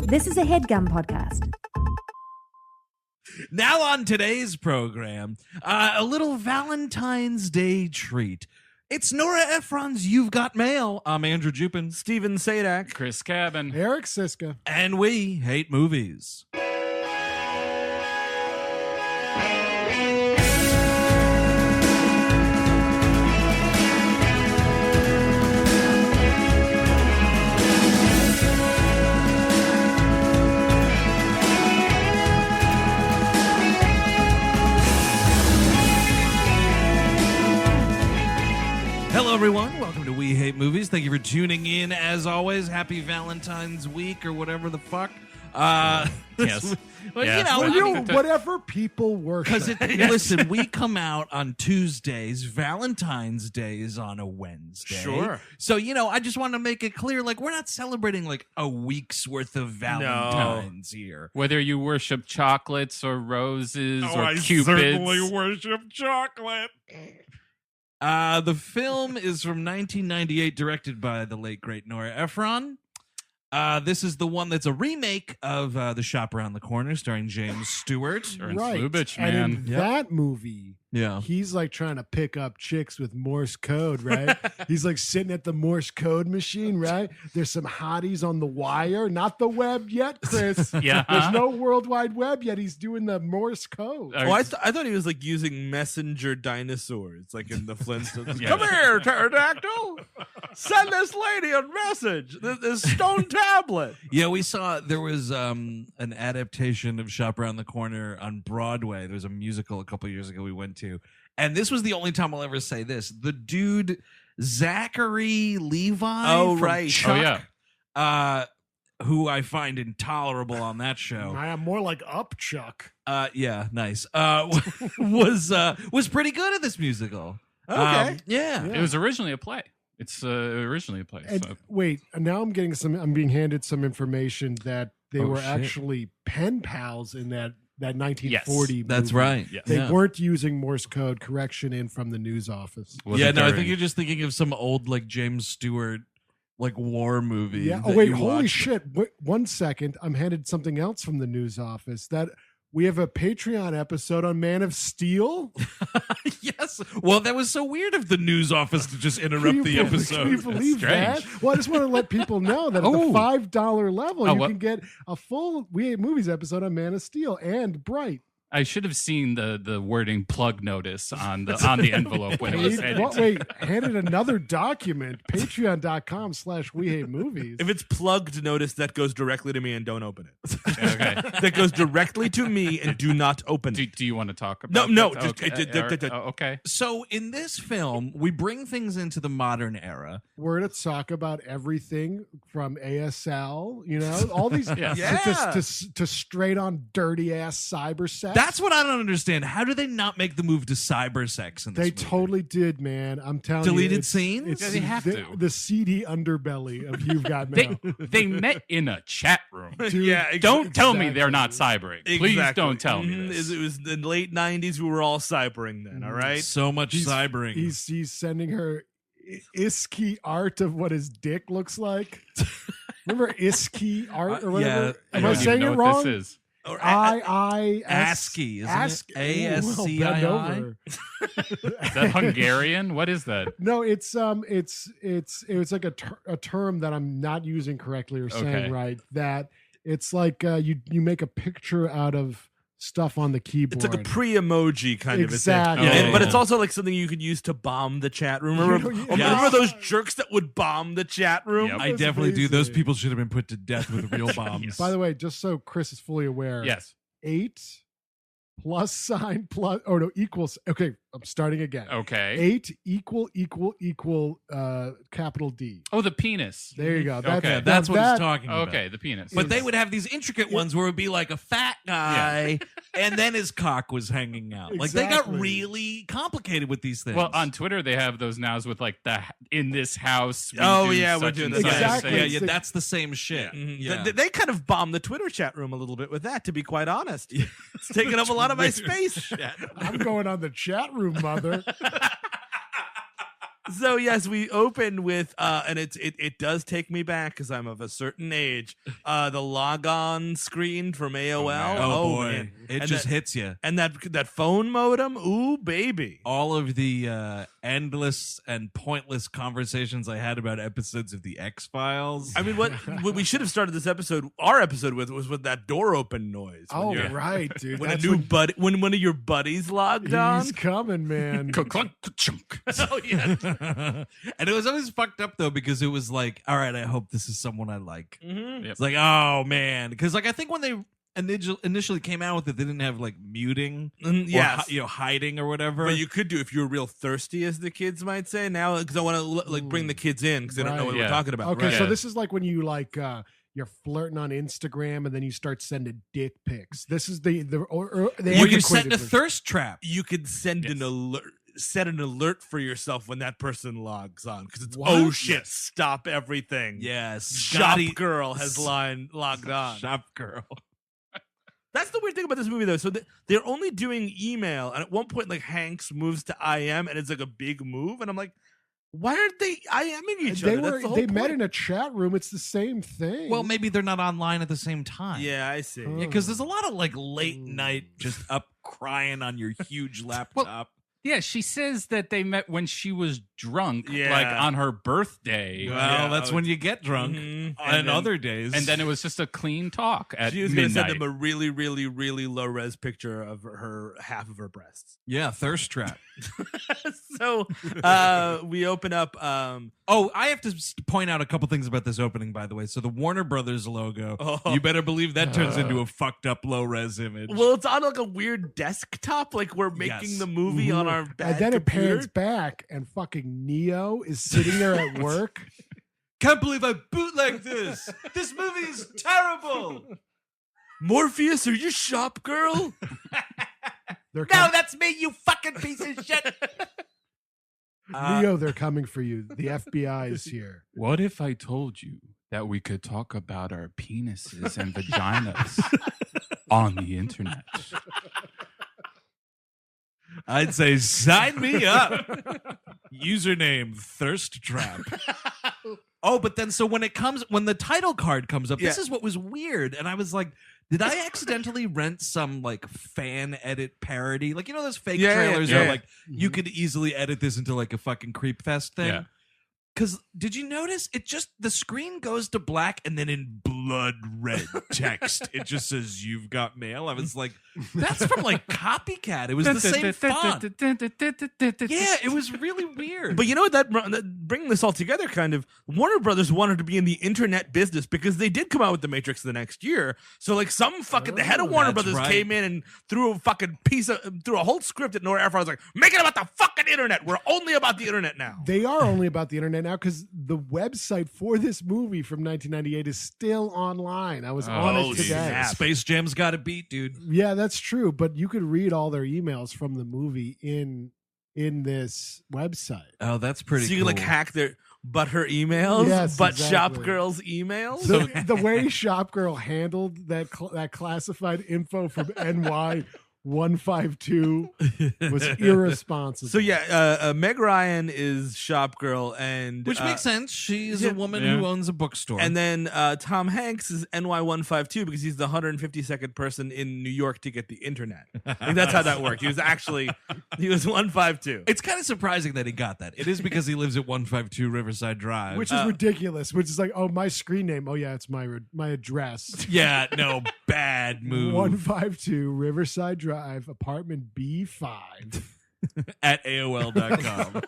This is a HeadGum podcast. Now on today's program, a little Valentine's Day treat. It's Nora Ephron's You've Got Mail. I'm Andrew Jupin. Steven Sadak. Chris Cabin. Eric Siska. And we hate movies. Hello, everyone. Welcome to We Hate Movies. Thank you for tuning in. As always, happy Valentine's Week or whatever the fuck. Yes. Well, Yeah. Whatever people worship. Because listen, we come out on Tuesdays. Valentine's Day is on a Wednesday. Sure. So, I just want to make it clear, we're not celebrating a week's worth of Valentines here. Whether you worship chocolates or roses or I cupids. certainly worship chocolate. The film is from 1998, directed by the late, great Nora Ephron. This is the one that's a remake of The Shop Around the Corner, starring James Stewart. Ernst Right. Lubitsch, And man. in that movie, Yeah. he's trying to pick up chicks with Morse code, right? He's sitting at the Morse code machine, right? There's some hotties on the wire, not the web yet, Chris. Yeah. There's no World Wide Web yet. He's doing the Morse code. Or- Oh, I thought he was using messenger dinosaurs, like in the Flintstones. Yeah. Come here, pterodactyl. Send this lady a message. This stone tablet. Yeah, we saw there was an adaptation of Shop Around the Corner on Broadway. There was a musical a couple years ago we went to. And this was the only time I'll ever say this. The dude, Zachary Levi Oh, from right. Chuck, Oh, yeah. who I find intolerable on that show. I am more like Upchuck. Yeah, nice. Was pretty good at this musical. Okay. Yeah. It was originally a play. It's originally a play. And So. wait, now I'm being handed some information that they Oh, were shit. actually pen pals in that 1940 That's movie. right. Yes. They Yeah. weren't using Morse code. Correction in from the news office. Wasn't Yeah, no, I there think any- you're just thinking of some old war movie. Yeah. that Oh wait, you holy watched. shit! Wait, 1 second. I'm handed something else from the news office that we have a Patreon episode on Man of Steel. Yes. Well, that was so weird of the news office to just interrupt the Can episode. you believe that? strange. Well, I just want to let people know that at Oh. the $5 level, Oh, you what? can get a full We Hate Movies episode on Man of Steel and Bright. I should have seen the wording plug notice on the envelope when it was handed. Wait, handed another document. Patreon.com/We Hate Movies. If it's plugged notice, that goes directly to me and don't open it. Okay. That goes directly to me and do not open it. Do you want to talk about No, that? just- Okay. So in this film, we bring things into the modern era. We're going to talk about everything from ASL, all these Yeah. to straight on dirty ass cyber sex. That's what I don't understand. How do they not make the move to cyber sex in this They movie? totally did, man. I'm telling you. Deleted it's- scenes? It's Yeah, they have the, to. the seedy underbelly of You've Got Mail. They met in a chat room. Dude, Yeah, Don't tell me exactly. they're not cybering. Please Exactly. don't tell me Mhm. this. It was the late 90s. We were all cybering then, all right? So much He's- cybering. He's sending her Isky art of what his dick looks like. Remember Isky art or whatever? yeah, I Am don't I even saying know it what wrong? this is. Or ASCII, isn't ASCII. it? ASCII? Ooh, well, bend over. Is that Hungarian? What is that? No, it's like a term that I'm not using correctly or saying Okay. right. That it's like you make a picture out of stuff on the keyboard. It's like a pre-emoji kind Exactly. of a thing. Oh. But it's also like something you could use to bomb the chat room. Remember, remember those jerks that would bomb the chat room? Yep. I That's definitely do. Those amazing. people should have been put to death with real bombs. By the way, just so Chris is fully aware, Yes. 8 plus sign plus equals. Okay, I'm starting again. Okay. 8 equal capital D. Oh, the penis. There you go. Okay. That's what that, he's talking about. Okay, the penis. But they would have these intricate ones where it would be like a fat guy and then his cock was hanging out. Like they got Exactly. really complicated with these things. Well, on Twitter they have those nows with like the in this house. we Oh, do yeah, we're such doing and that. such Exactly. thing. yeah, that's the same shit. Mhm. Yeah. They kind of bombed the Twitter chat room a little bit with that, to be quite honest. It's taking up a lot of my space. I'm going on the chat room, mother. So yes, we open with and it does take me back because I'm of a certain age. The logon screen from AOL. Oh, boy. Man. It And just that- hits you. And that phone modem, ooh baby. All of the endless and pointless conversations I had about episodes of the X-Files. I mean, what we should have started this episode, our episode was with that door open noise. Oh, When right, dude. When a That's new buddy, when one of your buddies logged on. he's coming, man. Chunk. Oh yeah. And it was always fucked up though because it was like, all right, I hope this is someone I like. Mhm. It's like, oh man, because like I think when they initially came out with it, they didn't have like muting, Yes. or hiding or whatever. But you could do if you were real thirsty, as the kids might say. Now, because I want to like bring the kids in because they don't know what Right. we're talking about. Okay, right? so this is like when you like you're flirting on Instagram and then you start sending dick pics. This is the Or you're antiquated setting a version. thirst trap. You could send an alert. Set an alert for yourself when that person logs on because it's What? oh shit, stop everything. Yes, Shop Scotty- girl has logged on. Shop girl. That's the weird thing about this movie, though. So they're only doing email, and at one point, like Hanks moves to IM, and it's like a big move, and I'm like, why aren't they IMing each They other? were That's the whole they met point. in a chat room. It's the same thing. Well, maybe they're not online at the same time. Yeah, I see. Huh. Yeah, because there's a lot of like late night just up crying on your huge laptop. Yeah, she says that they met when she was drunk, Yeah. like on her birthday. Well, Yeah, that's when you get drunk. Mhm. On other days. And then it was just a clean talk at She was going to midnight. send them a really, really, really low res picture of her half of her breasts. yeah, thirst trap. So we open up. Oh, I have to point out a couple things about this opening, by the way. So the Warner Brothers logo, Oh. you better believe that turns into a fucked up low res image. Well, it's on like a weird desktop, like we're making Yes. the movie on our bad and then computer. it pans back, and fucking Neo is sitting there at work. Can't believe I bootlegged this. This movie is terrible. Morpheus, are you shop girl? They're No, that's me, you fucking piece of shit. Neo, they're coming for you. The FBI is here. What if I told you that we could talk about our penises and vaginas on the internet? I'd say sign me up. Username thirst trap. Oh, but then so when the title card comes up, this Yeah. is what was weird. And I was like, did I accidentally rent some like fan edit parody? Like, you know, those fake trailers yeah. are like, you could easily edit this into like a fucking creep fest thing. Yeah. Because did you notice the screen goes to black and then in blood red text, it just says, "You've got mail." I was like, that's from like Copycat. It was the same font. Yeah, it was really weird. But you know what? That bringing this all together, kind of Warner Brothers wanted to be in the internet business because they did come out with The Matrix the next year. So like some fucking the head of Warner that's Brothers right. came in and threw a whole script at Nora Ephron. Was like, make it about the fucking internet. We're only about the internet now. They are only about the internet now because the website for this movie from 1998 is still online. I was on it today. snap. Space Jam's got a beat, dude. Yeah, that's true. But you could read all their emails from the movie in this website. Oh, that's pretty So you cool. can like hack her emails, Yes, but exactly. shop girls' emails. The way Shop Girl handled that classified info from NY 152 was irresponsible. So yeah, Meg Ryan is shop girl, and Which makes sense. She's yeah. a woman Yeah. who owns a bookstore. And then Tom Hanks is NY152 because he's the 152nd person in New York to get the internet. Like, that's how that worked. He was 152. it's kind of surprising that he got that. It is because he lives at 152 Riverside Drive. which is ridiculous. Which is like, oh, my screen name. Oh yeah, it's my address. yeah, no, bad move. 152 Riverside Drive, apartment B5. At AOL.com.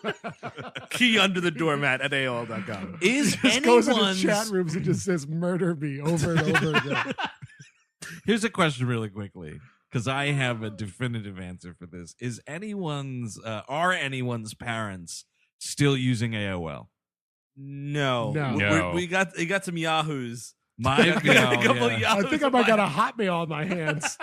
Key under the doormat at AOL.com. Is Just goes into anyone's... chat rooms and just says "murder me" over and over again. Here's a question really quickly, because I have a definitive answer for this. Is are anyone's parents still using AOL? No. No. We got some Yahoos. My, A couple yeah. Yahoos I think I might got a Hotmail on my hands.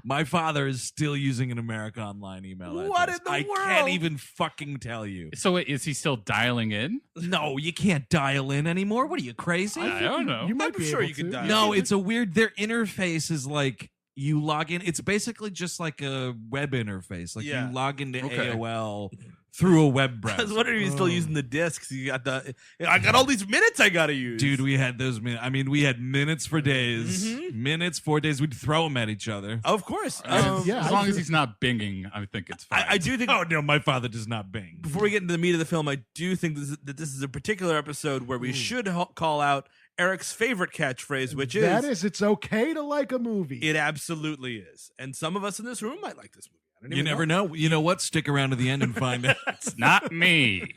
My father is still using an America Online email address. What in the I world? can't even fucking tell you. So is he still dialing in? No, you can't dial in anymore. What are you, crazy? I don't know. You might I'm be sure able you could to. dial No, it's a weird. Their interface is like you log in. It's basically just like a web interface. Like Yeah. you log into Okay. AOL through a web I was browser. wondering if he's still using the discs. I got all these minutes I got to use. Dude, we had those minutes. I mean, we had minutes for days. Minutes for days. We'd throw them at each other. Of course. As long as he's not binging, I think it's fine. I do think. Oh, no, my father does not bing. Before we get into the meat of the film, I do think that this is a particular episode where we should call out Eric's favorite catchphrase, which is it's okay to like a movie. it absolutely is. And some of us in this room might like this movie. I don't You even never know. You know what? Stick around to the end and find out. It's not me.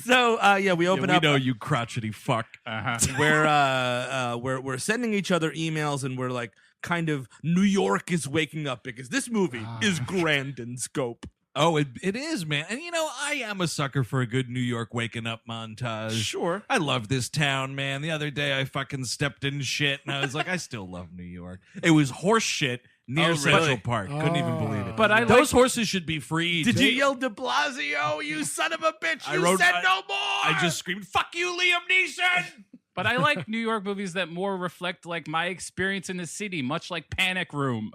So we open up. We know you crotchety fuck. We're sending each other emails, and we're like, kind of, New York is waking up because this movie is grand in scope. Oh, it is, man. And I am a sucker for a good New York waking up montage. Sure. I love this town, man. The other day I fucking stepped in shit and I was like, I still love New York. It was horse shit near Oh, Central really? Park. Couldn't even believe it. But I Those horses should be free. Did you yell de Blasio, you son of a bitch? I You wrote- said I- no more. I just screamed, fuck you, Liam Neeson! But I like New York movies that more reflect like my experience in the city, much like Panic Room.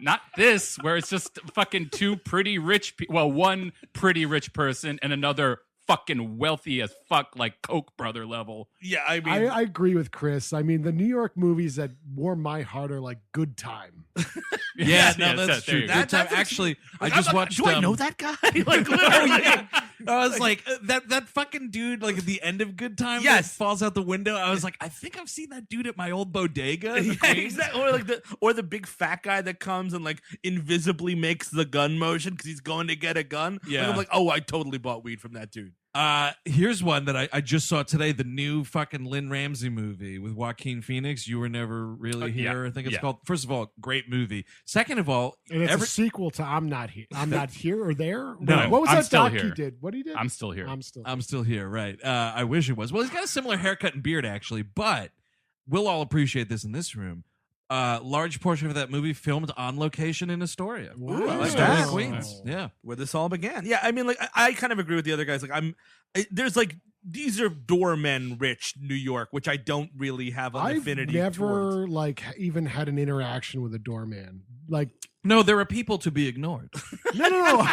Not this, where it's just fucking two pretty rich one pretty rich person and another fucking wealthy as fuck, like Koch brother level. Yeah, I mean, I agree with Chris. I mean, the New York movies that warm my heart are like Good Time. Yeah, no, yes, that's there true. you go. Good time. Actually, I just watched. Do I know that guy? Like, Oh, literally. yeah. I was like, that fucking dude, like at the end of Good Time, Yes. that falls out the window. I was like, I think I've seen that dude at my old bodega. in the Yeah, Queens. exactly. Or the big fat guy that comes and like invisibly makes the gun motion because he's going to get a gun. Yeah. Like, I'm like, oh, I totally bought weed from that dude. Here's one that I just saw today, the new fucking Lynn Ramsey movie with Joaquin Phoenix. You Were Never Really yeah, Here, I think it's yeah. called. First of all, great movie. Second of all, And it's a sequel to I'm Not Here. I'm Not Here or There? No, what was I'm that Still doc he Here. did? What he did? I'm still here. I'm still I'm still here, right? I wish it was. Well, he's got a similar haircut and beard, actually, but we'll all appreciate this in this room. Large portion of that movie filmed on location in Astoria. Wow. I like Astoria, that. Queens. Yeah. Where this all began. Yeah, I mean, like, I kind of agree with the other guys. Like, there's like, these are doormen rich New York, which I don't really have an I've affinity never towards. like even had an interaction with a doorman. Like No, there are people to be ignored. no.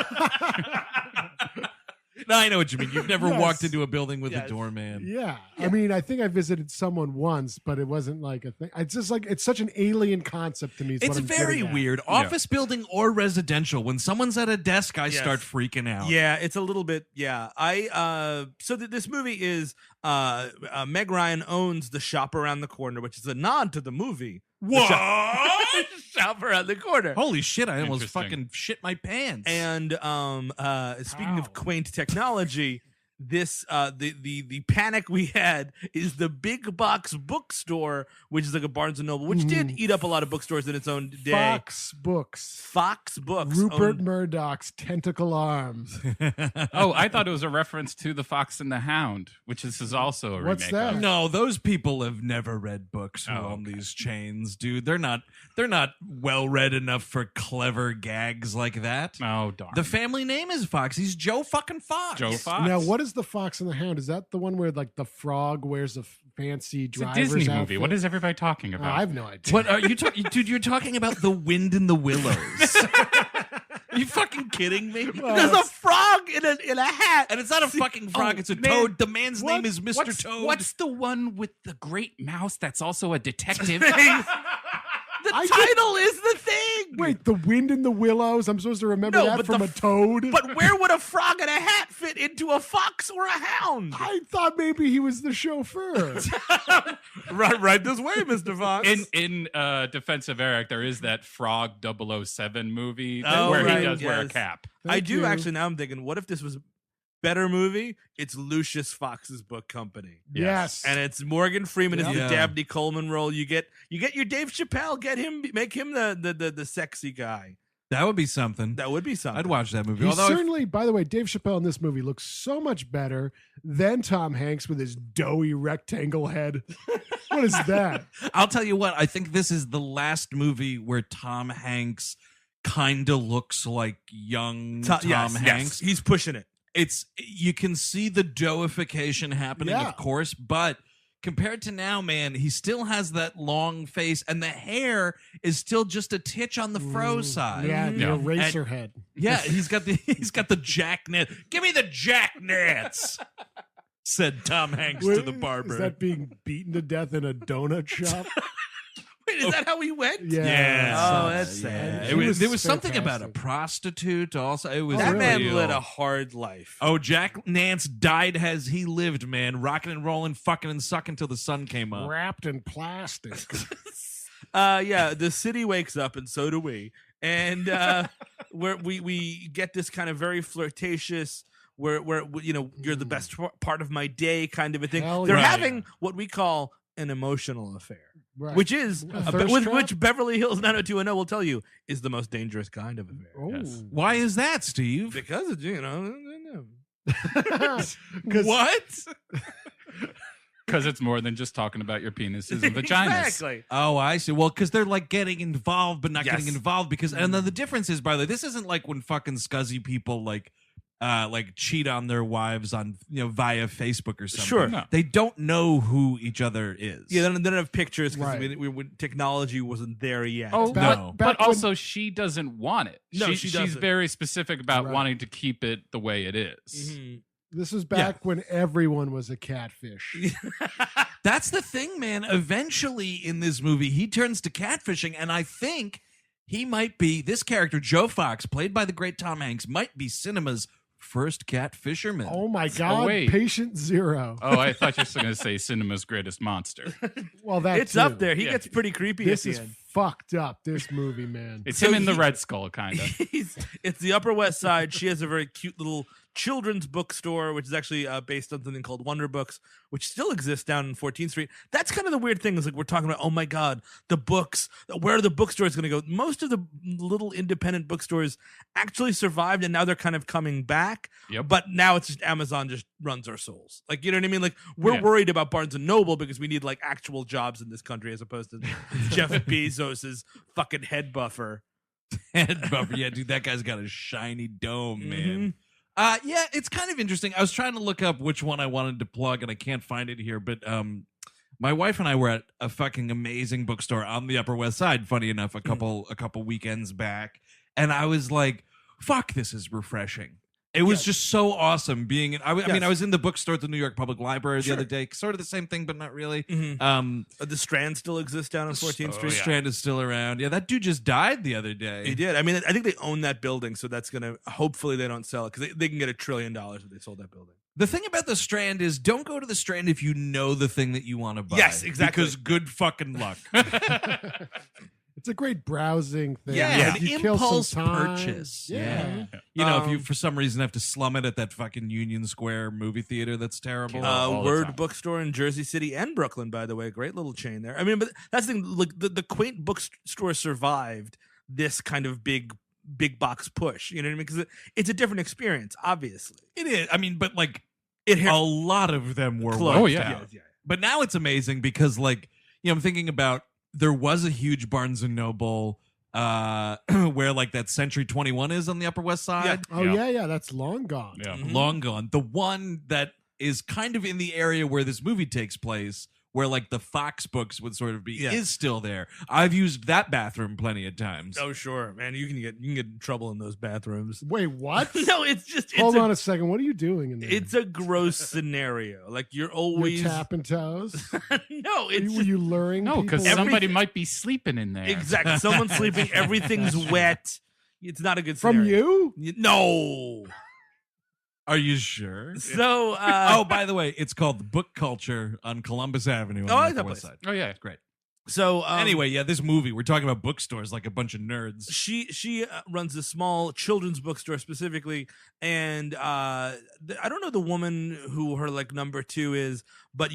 No, I know what you mean. You've never Yes. walked into a building with Yes. a doorman. Yeah. I mean, I think I visited someone once, but it wasn't like a thing. It's just like it's such an alien concept to me. is what It's I'm very getting at. weird. Office building or residential. When someone's at a desk, I Yes. start freaking out. Yeah, it's a little bit. Yeah, this movie is Meg Ryan owns the shop around the corner, which is a nod to the movie. What? Shop around the corner. Holy shit! I almost Interesting. fucking shit my pants. And speaking of quaint technology, this the panic we had is the big box bookstore, which is like a Barnes and Noble, which did eat up a lot of bookstores in its own day. Fox Books. Fox Books. Rupert owned- Murdoch's tentacle arms. Oh, I thought it was a reference to The Fox and the Hound, which this is also a What's remake that? of. No, those people have never read books who Oh, own okay. these chains, dude. They're not well read enough for clever gags like that. Oh, darn. The family name is Fox. He's Joe fucking Fox. Joe Fox. Now, what is the Fox and the Hound? Is that the one where like the frog wears a fancy It's a driver's Disney movie. outfit? What is everybody talking Oh, about? I have no idea. What are you talking, dude? You're talking about The Wind in the Willows. Are you fucking kidding me? There's a frog in a hat. And it's not a fucking frog, Oh, it's a man. toad. The man's name is Mr. What's, Toad. What's the one with the great mouse that's also a detective? The I title is the thing. Wait, the wind in the willows. I'm supposed to remember No, that but from the a toad. But where would a frog in a hat fit into a fox or a hound? I thought maybe he was the chauffeur. right this way, Mr. Fox. in defense of Eric, there is that Frog 007 movie Oh, where right, he does wear a yes. cap. I Thank do you. actually. Now I'm thinking, what if this was a better movie? It's Lucius Fox's book company, Yes. and it's Morgan Freeman is Yeah. the Dabney Coleman role. You get your Dave Chappelle. Make him the sexy guy. That would be something. That would be something. I'd watch that movie. He Although, certainly, by the way, Dave Chappelle in this movie looks so much better than Tom Hanks with his doughy rectangle head. What is that? I'll tell you what, I think this is the last movie where Tom Hanks kind of looks like young Tom yes, Hanks. he's pushing it. You can see the doughification happening, Yeah. of course, but compared to now, man, he still has that long face, and the hair is still just a titch on the fro side. Yeah, the Yeah. eraser head. Yeah, he's got the Jack Nance. Give me the Jack Nance, said Tom Hanks to the barber. Is that being beaten to death in a donut shop? Wait, is that how he went? Yeah. Oh, that's sad. There was was something about a fantastic. prostitute also. It was That really? man real. led a hard life. Oh, Jack Nance died as he lived, man. Rocking and rolling, fucking and sucking till the sun came up. Wrapped in plastic. Yeah, the city wakes up, and so do we. And we get this kind of very flirtatious, where you're the best part of my day kind of a thing. Hell They're yeah. having what we call an emotional affair. Right. Which is A thirst trap? which Beverly Hills 90210 will tell you is the most dangerous kind of affair. Oh. Why is that, Steve? Because it's, What? Because it's more than just talking about your penises and vaginas. Exactly. Oh, I see. Well, because they're like getting involved, but not Yes. getting involved. Because and then the difference is, by the way, this isn't like when fucking scuzzy people like cheat on their wives on via Facebook or something. Sure. No. They don't know who each other is. Yeah, they don't have pictures because Right. technology wasn't there yet. Oh, Back- No. back but when- also she doesn't want it. No, she she's doesn't. very specific about Right. wanting to keep it the way it is. Mhm. This is back when everyone was a catfish. That's the thing, man. Eventually in this movie, he turns to catfishing, and I think he might be this character, Joe Fox, played by the great Tom Hanks, might be cinema's first catfisherman. Oh my God! wait. Patient Zero. Oh, I thought you were going to say cinema's greatest monster. Well, that It's too. up there. He Yeah. gets pretty creepy This at is the end. fucked up. This movie, man. It's So him in the he- Red Skull, kind of. It's the Upper West Side. She has a very cute little children's bookstore, which is actually based on something called Wonder Books, which still exists down in 14th Street. That's kind of the weird thing is like we're talking about, oh my God, the books, where are the bookstores going to go? Most of the little independent bookstores actually survived and now they're kind of coming back. Yep. But now it's just Amazon just runs our souls. Like, you know what I mean? Like we're Yeah. worried about Barnes and Noble because we need like actual jobs in this country as opposed to Jeff Bezos's fucking head buffer. Head buffer. Yeah, dude, that guy's got a shiny dome, Mm-hmm. man. Yeah, it's kind of interesting. I was trying to look up which one I wanted to plug, and I can't find it here. But my wife and I were at a fucking amazing bookstore on the Upper West Side. Funny enough, a couple weekends back, and I was like, "Fuck, this is refreshing." It was just so awesome being in. I mean, I was in the bookstore at the New York Public Library the other day. Sort of the same thing, but not really. The Strand still exists down on 14th Street. Strand is still around. Yeah, that dude just died the other day. He did. I mean, I think they own that building, so that's gonna. Hopefully, they don't sell it because they can get $1 trillion if they sold that building. The thing about the Strand is don't go to the Strand if you know the thing that you want to buy. Yes, exactly. Because good fucking luck. It's a great browsing thing. Yeah, Like, an you kill some impulse time. purchase. Yeah. You know, if you for some reason have to slum it at that fucking Union Square movie theater, that's terrible. all the Word time. Bookstore in Jersey City and Brooklyn, by the way, great little chain there. I mean, but that's the thing. Like the quaint bookstore survived this kind of big box push. You know what I mean? Because it's a different experience, obviously. It is. I mean, but like It a lot of them were closed. Oh, wiped yeah. out. But now it's amazing because, like, I'm thinking about there was a huge Barnes and Noble where like that Century 21 is on the Upper West Side. Oh yeah. That's long gone. Yeah. Long gone. The one that is kind of in the area where this movie takes place, where like the Fox books would sort of be, is still there. I've used that bathroom plenty of times. Oh sure, man. You can get in trouble in those bathrooms. Wait, what? No, it's just Hold on a second. What are you doing in there? It's a gross scenario. Like you're always You're tapping toes. no, Were it's you, just, luring No, because people? somebody might be sleeping in there. exactly. Someone's sleeping. Everything's wet. It's not a good From scenario. you? No. Are you sure? So Oh, by the way, it's called Book Culture on Columbus Avenue on I like the that Upper West place. Side. Oh, yeah. Great. so Anyway, yeah, this movie, we're talking about bookstores like a bunch of nerds. she runs a small children's bookstore specifically, and I don't know the woman who her like number 2 is, but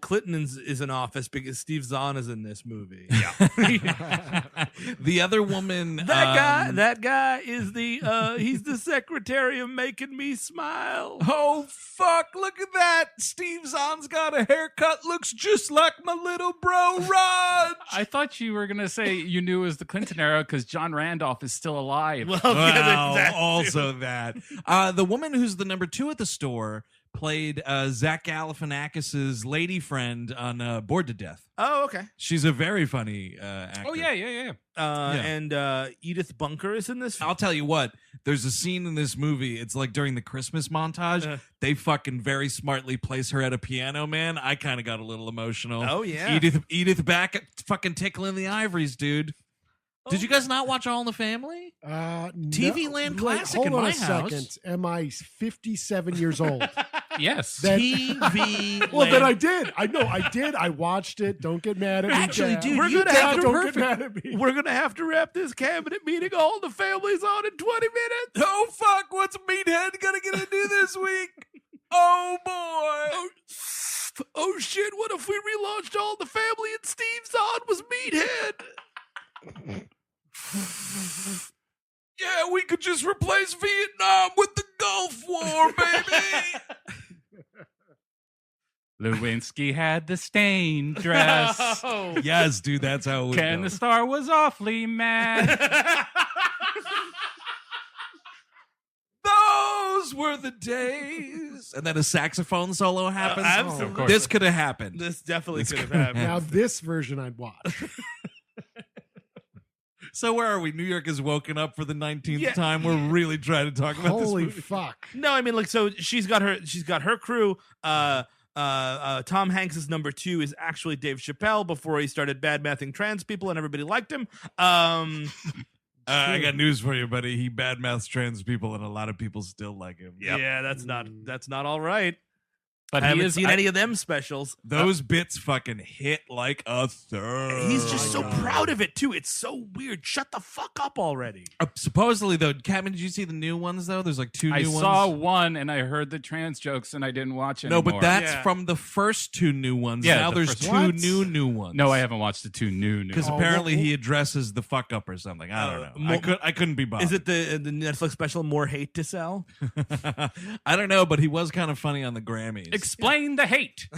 Clinton is in office because Steve Zahn is in this movie. Yeah, The other woman, that guy is he's the secretary of Making Me Smile. Oh fuck! Look at that. Steve Zahn's got a haircut. Looks just like my little bro Raj. I thought you were going to say you knew it was the Clinton era because John Randolph is still alive. Well, Well, yeah, that's also that. The woman who's the number 2 at the store played Zach Galifianakis's lady friend on Bored to Death. Oh, okay. She's a very funny actor. Oh yeah. And Edith Bunker is in this. I'll tell you what, there's a scene in this movie. It's like during the Christmas montage. They fucking very smartly place her at a piano, man. I kind of got a little emotional. Oh, yeah. Edith back at fucking tickling the ivories, dude. Did you guys not watch All in the Family? TV no. Land Like, classic hold in on my a house. second. Am I 57 years old? Yes. That- TV Well, then Land. I did. I know I did. I watched it. Don't get mad at me. Actually, Dad. dude, We're you gonna did have it to Don't perfect. get mad at me. We're gonna have to wrap this cabinet meeting. All the family's on in 20 minutes. Oh fuck! What's Meathead gonna get to do this week? Oh boy! Oh shit! What if we relaunched All the Family and Steve Zahn was Meathead? Yeah, we could just replace Vietnam with the Gulf War, baby. Lewinsky had the stained dress. Yes, dude, that's how it would Ken go. the Star was awfully mad. Those were the days. And then a saxophone solo happens. absolutely. Of course. This could have happened. This definitely This could have could- happened. Now this version I'd watch. So where are we? New York has woken up for the 19th Yeah. time. We're really trying to talk about Holy this movie. fuck! No, I mean, like, so she's got her crew. Tom Hanks's number 2 is actually Dave Chappelle before he started bad-mouthing trans people and everybody liked him. I got news for you, buddy. He badmouths trans people, and a lot of people still like him. Yeah, that's not all right. But I he haven't is seen any of them specials. Those bits fucking hit like a third. He's just so my God. proud of it too. It's so weird. Shut the fuck up already. Supposedly, though, Captain, did you see the new ones, though? There's like 2 I new ones. saw one and I heard the trans jokes and I didn't watch No, anymore. but that's Yeah. from the first 2 new ones. Yeah, now the there's first- 2 What? new ones. No, I haven't watched the 2 new. Because Oh, apparently well- he addresses the fuck up or something. I don't know. more- I couldn't be bothered. Is it the Netflix special More Hate to Sell? I don't know, but he was kind of funny on the Grammys. Explain the hate.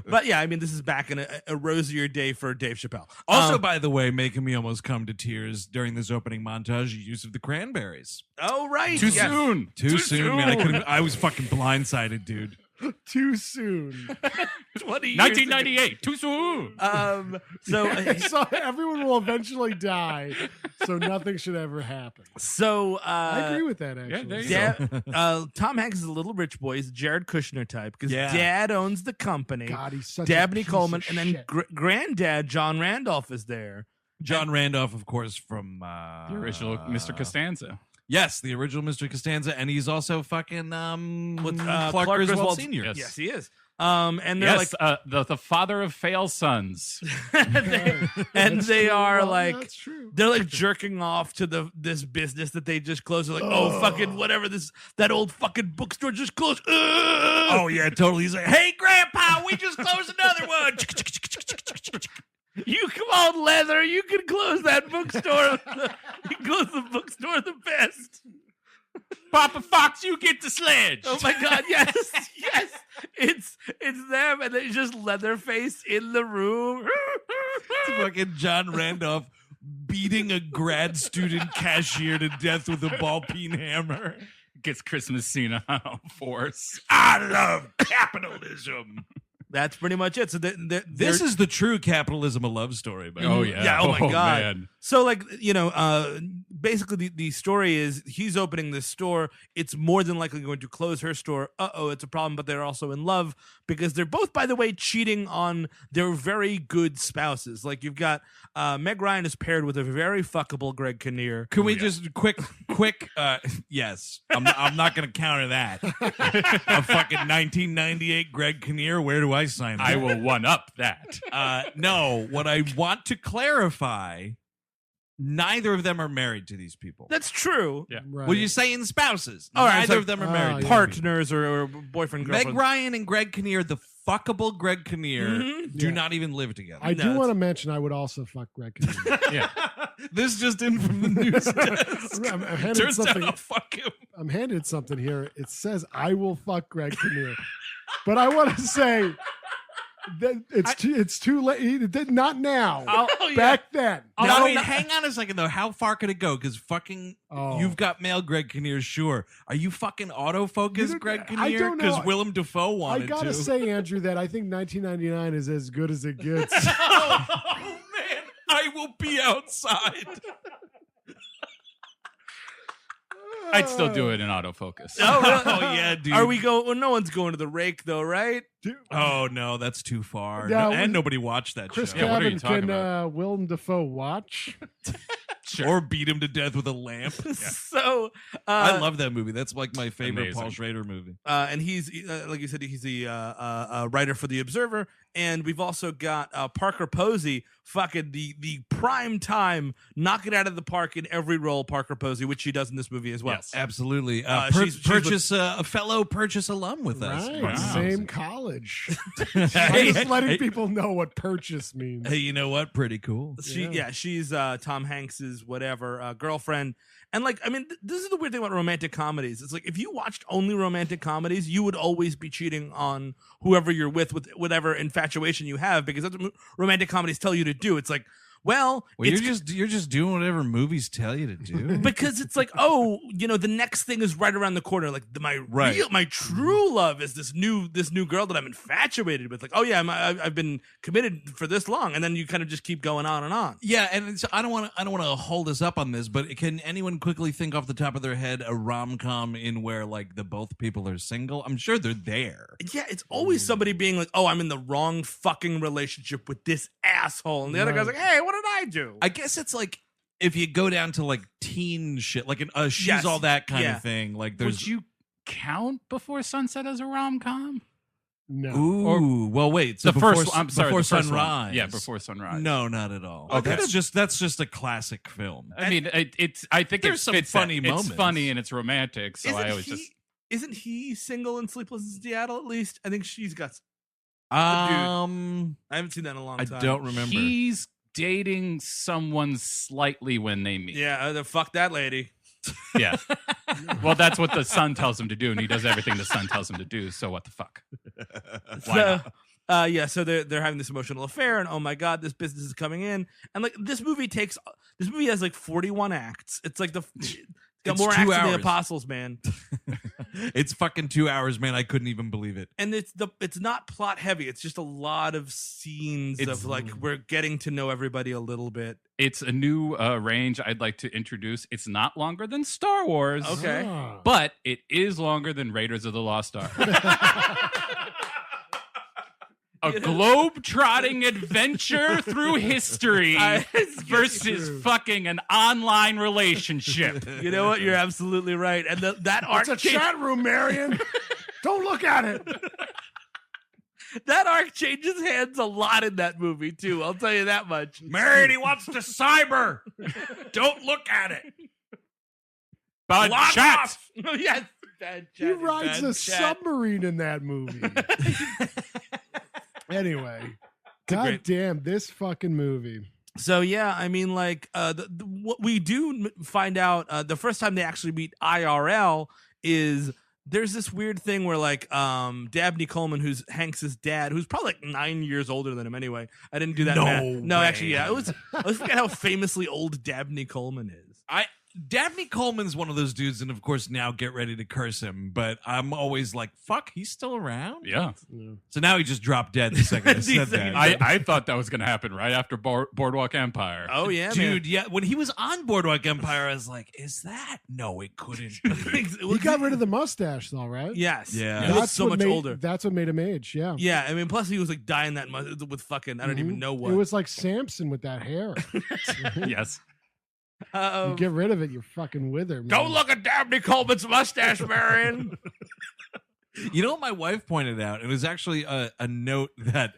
But yeah, I mean, this is back in a rosier day for Dave Chappelle. Also, by the way, making me almost come to tears during this opening montage, use of the Cranberries. Oh right, Too yes. soon. Too soon, man. I was fucking blindsided, dude. Too soon. 20 years 1998. Too soon. ago. So everyone will eventually die. So nothing should ever happen. I agree with that. Actually, there you Tom Hanks is a little rich boy. He's a Jared Kushner type because Yeah. Dad owns the company. God, he's such Dabney a piece Coleman, of and then shit. Granddad John Randolph is there. John Randolph, of course, from The original Mr. Costanza. Yes, the original Mr. Costanza, and he's also fucking With Clark Griswold Sr. Yes. Yes, he is. And they're Yes, the father of fail sons. like, and they true. are Well, like, that's true. they're like jerking off to this business that they just closed. They're like, oh fucking whatever, that old fucking bookstore just closed. Oh yeah, totally. He's like, "Hey, Grandpa, we just closed another one." You come on, Leather. You can close that bookstore. You close the bookstore the best. Papa Fox, you get the sledge. Oh my God! Yes, yes. It's them, and it's just Leatherface in the room. It's fucking John Randolph beating a grad student cashier to death with a ball peen hammer. Gets Christmas scene on force. I love capitalism. That's pretty much it. So This is the true capitalism a love story, but Oh yeah. Yeah, oh my God. Man. So like, basically the story is he's opening this store. It's more than likely going to close her store. It's a problem, but they're also in love because they're both, by the way, cheating on their very good spouses. Like you've got Meg Ryan is paired with a very fuckable Greg Kinnear. Can we just quick yes. I'm not going to counter that. A fucking 1998 Greg Kinnear, where do I sign I up? will one up that. No, what I want to clarify, neither of them are married to these people. That's true. Yeah. Right. Well, you're saying spouses. All right, Neither so- of them are married. to these Partners or boyfriend, people. Meg girlfriend. Ryan and Greg Kinnear, the fuckable Greg Kinnear, Mhm. do Yeah. not even live together. I No, do it's- want to mention I would also fuck Greg Kinnear. Yeah. This just in from the news desk. I'm handed Turns out something. I'll fuck him. I'm handed something here. It says I will fuck Greg Kinnear, but I want to say It's too late. Not now. Oh, Back then. No, wait, hang on a second though. How far could it go? Because fucking, you've got mail, Greg Kinnear. Sure, are you fucking autofocus, Greg Kinnear? I don't know. Because Willem Dafoe wanted I gotta to. say, Andrew, that I think 1999 is as good as it gets. Oh man, I will be outside. I'd still do it in autofocus. Oh, really? Oh yeah, dude. Are we going? Well, no one's going to the rake though, right? Oh no, that's too far. Yeah, And nobody watched that Chris show. Yeah, what are you Cabin talking can Willem Dafoe watch? Sure. Or beat him to death with a lamp. So I love that movie. That's like my favorite Amazing. Paul Schrader movie. and he's like you said, he's the writer for The Observer, and we've also got Parker Posey, fucking the prime time, knock it out of the park in every role. Parker Posey, which she does in this movie as well. Yes. Absolutely. she's Purchase a fellow Purchase alum with us. Right, Wow. same college. Hey, I'm just letting hey, people know what purchase means. hey, you know what? Pretty cool. She's Tom Hanks's whatever girlfriend. And like, I mean, this is the weird thing about romantic comedies. It's like if you watched only romantic comedies, you would always be cheating on whoever you're with whatever infatuation you have, because that's what romantic comedies tell you to do. It's like, well, You're just doing whatever movies tell you to do. because it's like, oh, the next thing is right around the corner. Like my true love is this new girl that I'm infatuated with. Like, oh yeah, I've been committed for this long, and then you kind of just keep going on and on. Yeah, and I don't want to hold us up on this, but can anyone quickly think off the top of their head a rom-com in where like the both people are single? I'm sure they're there. Yeah, it's always somebody being like, oh, I'm in the wrong fucking relationship with this asshole, and the other guy's like, hey, what did I do? I guess it's like if you go down to like teen shit, like an She's Yes. All That kind Yeah. of thing. Like there's Would you count Before Sunset as a rom-com? No. Ooh, well, wait. So The before, first, I'm sorry, before the first one. Sunrise. Yeah, Before Sunrise. No, not at all. Okay. That's just a classic film. I mean, I think There's it some fits funny that. moments. It's funny and it's romantic, so I always Isn't he single and Sleepless in Seattle? At least I think she's got. I haven't seen that in a long time. don't remember. He's dating someone slightly when they meet. Yeah, fuck that lady. Yeah. Well, that's what the son tells him to do, and he does everything the son tells him to do. So what the fuck? Why not? So they're having this emotional affair, and oh my god, this business is coming in, and like this movie has like 41 acts. It's like it's got It's more 2 acts than hours. the Apostles, man. It's fucking 2 hours, man. I couldn't even believe it. And it's not plot heavy. It's just a lot of scenes of like we're getting to know everybody a little bit. It's a new range I'd like to introduce. It's not longer than Star Wars. Okay. Ah. But it is longer than Raiders of the Lost Ark. A globe-trotting adventure through history versus fucking an online relationship. You know what? You're absolutely right. And that arc It's a chat room, Marion. Don't look at it. that arc changes hands a lot in that movie too. I'll tell you that much. Marion, he wants to cyber. Don't look at it. But Lock chat. off. Yes. Bad He chat, rides bad a chat. submarine in that movie. Anyway, a god great- damn this fucking movie. So yeah, I mean, like what we do find out the first time they actually meet IRL is there's this weird thing where like Dabney Coleman, who's Hanks's dad, who's probably like 9 years older than him anyway. I didn't do that. No math. No, way. actually, yeah, I was forgetting how famously old Dabney Coleman is. Dabney Coleman's one of those dudes, and of course now get ready to curse him. But I'm always like, fuck, he's still around. Yeah. So now he just dropped dead the second I said that. I thought that was going to happen right after Boardwalk Empire. Oh yeah, Dude, yeah. When he was on Boardwalk Empire, I was like, is that? No, it couldn't be. He got rid of the mustache, though, right? Yes. Yeah. He looks so what much made- older. That's what made him age. Yeah. Yeah, I mean, plus he was like dyeing that with fucking I don't even know what. It was like Samson with that hair. Yes. You get rid of it, you're fucking wither. Man. Don't look at Dabney Coleman's mustache, Marion. You know what my wife pointed out? It was actually a note that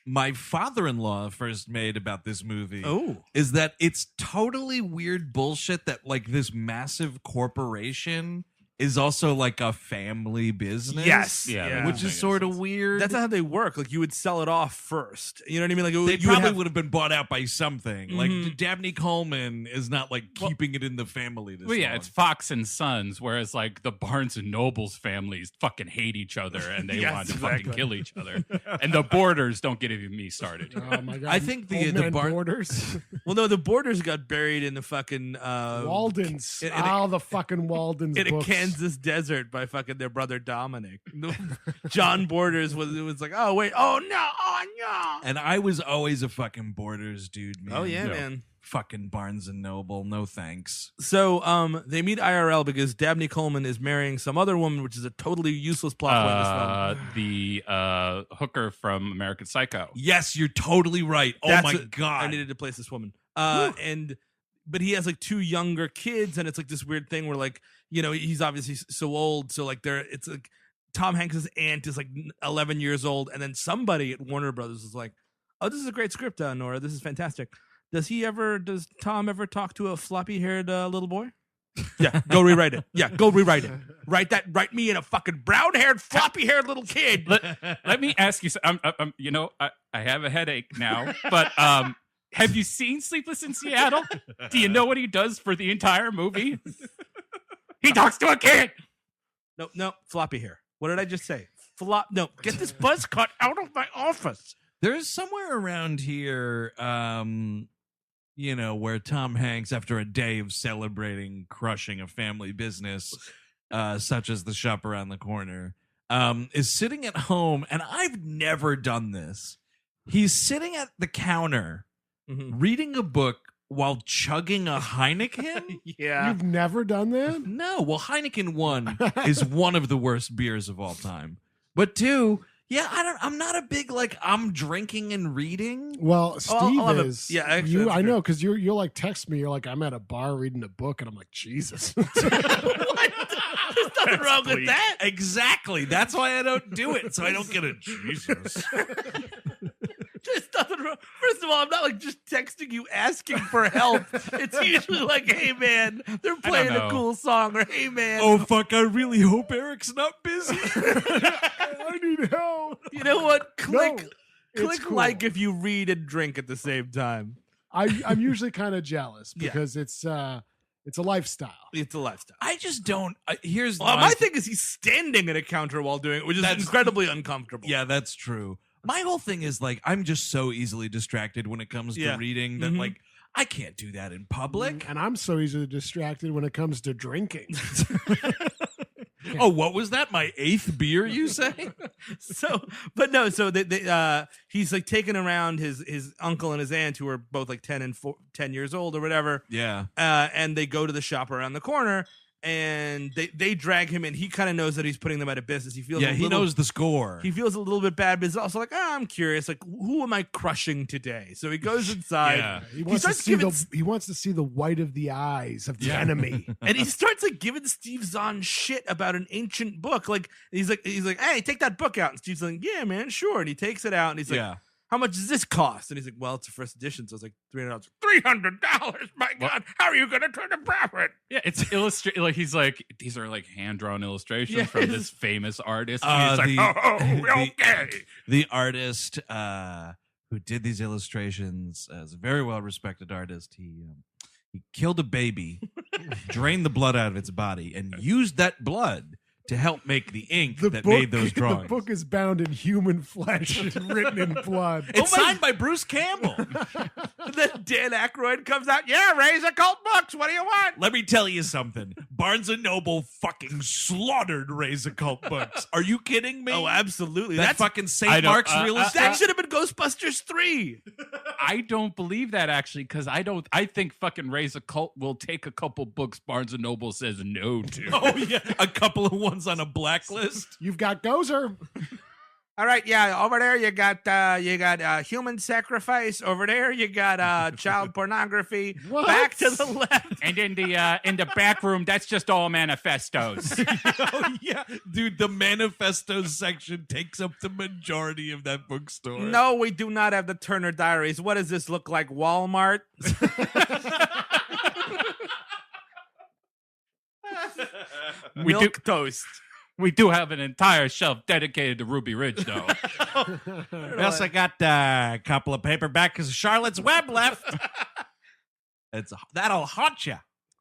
my father-in-law first made about this movie. Oh. Is that it's totally weird bullshit that like this massive corporation is also like a family business. Yes. Yeah, Which is sort of weird. That's not how they work. Like you would sell it off first. You know what I mean? Like They you probably would have been bought out by something. Like Mhm. Dabney Coleman is not like keeping it in the family. This Well, yeah, long. it's Fox and Sons, whereas like the Barnes and Nobles families fucking hate each other and they Yes, want to exactly. fucking kill each other. And the Borders don't get even me started. Oh my god! I think the Old Man bar- Borders, Well, no, the Borders got buried in the fucking Waldens, in a- all the fucking Waldens in a books. Kansas desert by fucking their brother Dominic. John Borders was like, oh wait, oh no. And I was always a fucking Borders dude, man. Oh yeah, No. man. Fucking Barnes and Noble. No thanks. So they meet IRL because Dabney Coleman is marrying some other woman, which is a totally useless plot point in this film. The hooker from American Psycho. Yes, you're totally right. Oh That's my it. god. I needed to place this woman. But he has like 2 younger kids, and it's like this weird thing where like, you know, he's obviously so old, so like it's like Tom Hanks's aunt is like 11 years old, and then somebody at Warner Brothers is like, "Oh, this is a great script, Nora. This is fantastic. Does Tom ever talk to a floppy-haired little boy?" Yeah, go rewrite it. Yeah, go rewrite it. Write me in a fucking brown-haired, floppy-haired little kid. Let me ask you. You know, I have a headache now, but have you seen Sleepless in Seattle? Do you know what he does for the entire movie? He talks to a kid. No, floppy hair. What did I just say? No, get this buzz cut out of my office. There's somewhere around here, you know, where Tom Hanks, after a day of celebrating crushing a family business, such as the shop around the corner, is sitting at home, and I've never done this. He's sitting at the counter reading a book while chugging a Heineken. Yeah. You've never done that? No, well, Heineken 1 is one of the worst beers of all time. But 2, yeah, I'm not a big like I'm drinking and reading. Well, Steve I'll have is. yeah, actually, you. that's I good. know because you'll like text me. You're like, I'm at a bar reading a book, and I'm like, Jesus. What? There's nothing wrong with that. Exactly. That's why I don't do it. So I don't get a Jesus. There's nothing wrong. First of all, I'm not like just texting you asking for help. It's usually like, hey man, they're playing a know. cool song, or hey man, Oh fuck! I really hope Eric's not busy. I need help. you know what? Click it's cool. like if you read and drink at the same time. I'm usually kind of jealous Yeah. because it's a lifestyle. It's a lifestyle. I just don't. Here's Well, my thing is he's standing at a counter while doing it, which is That's- incredibly uncomfortable. Yeah, that's true. My whole thing is like I'm just so easily distracted when it comes Yeah. to reading that Mhm. like I can't do that in public. And I'm so easily distracted when it comes to drinking. Oh, what was that? My 8th beer, you say? So he's like taking around his uncle and his aunt who are both like 10 years old or whatever. Yeah. And they go to the shop around the corner and they drag him in. He kind of knows that he's putting them out of business. He feels He knows the score. He feels a little bit bad, but he's also like, I'm curious, like, who am I crushing today? So he goes inside. Yeah. He wants to starts see giving he wants to see the white of the eyes of the Yeah. enemy. and he starts like giving Steve Zahn shit about an ancient book. Like he's like, hey, take that book out. And Steve's like, yeah, man, sure. And he takes it out and he's like, Yeah. how much does this cost? And he's like, well, it's a first edition, so it's like $300. $300? My God, how are you going to turn a profit? Yeah, it's illustrated. Like he's like, these are like hand drawn illustrations Yes. from this famous artist. Uh, And he's like, okay. The artist who did these illustrations is a very well respected artist. He killed a baby, drained the blood out of its body, and used that blood to help make the ink that made those drawings. The book is bound in human flesh and written in blood. It's signed by Bruce Campbell. And then Dan Aykroyd comes out, yeah, raise occult books. What do you want? Let me tell you something. Barnes & Noble fucking slaughtered Ray's Occult Books. Are you kidding me? Oh, absolutely. That That's fucking I St. don't- Mark's real estate. that should have been Ghostbusters 3. I don't believe that actually, because I think fucking Ray's Occult will take a couple books Barnes and Noble says no to. Oh yeah, a couple of ones on a blacklist. You've got Gozer. All right, yeah. Over there, you got human sacrifice. Over there, you got child pornography. What? Back to the left. And in the back room, that's just all manifestos. Oh yeah, dude, the manifestos section takes up the majority of that bookstore. No, we do not have the Turner Diaries. What does this look like? Walmart. We do, Milk toast. we do have an entire shelf dedicated to Ruby Ridge, though. We also got a couple of paperbacks of Charlotte's Web left. That'll haunt you.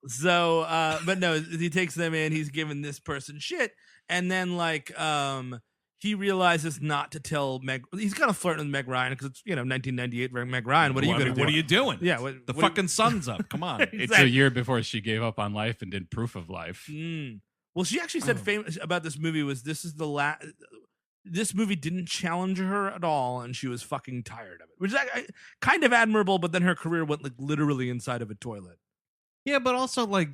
So, but no, he takes them in. He's giving this person shit, and then like, he realizes not to tell Meg. He's kind of flirting with Meg Ryan because it's 1998. Meg Ryan. What are you gonna do? What are you doing? Yeah, the fucking sun's up. Come on. It's a year before she gave up on life and did Proof of Life. Well, she actually said famous about this movie was this is the last. This movie didn't challenge her at all, and she was fucking tired of it, which is kind of admirable. But then her career went like literally inside of a toilet. Yeah, but also like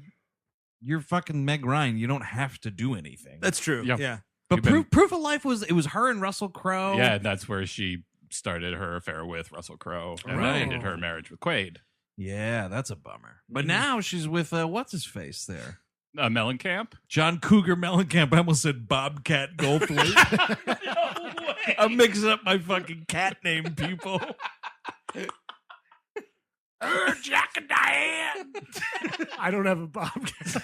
you're fucking Meg Ryan. You don't have to do anything. That's true. Yep. Yeah. But Proof of Life was her and Russell Crowe. Yeah, that's where she started her affair with Russell Crowe and then ended her marriage with Quaid. Yeah, that's a bummer. But now she's with what's his face there? Mellencamp? John Cougar Mellencamp. I almost said Bobcat Goldthwait. No way. I'm mixing up my fucking cat name, people. Jack and Diane. I don't have a bobcat.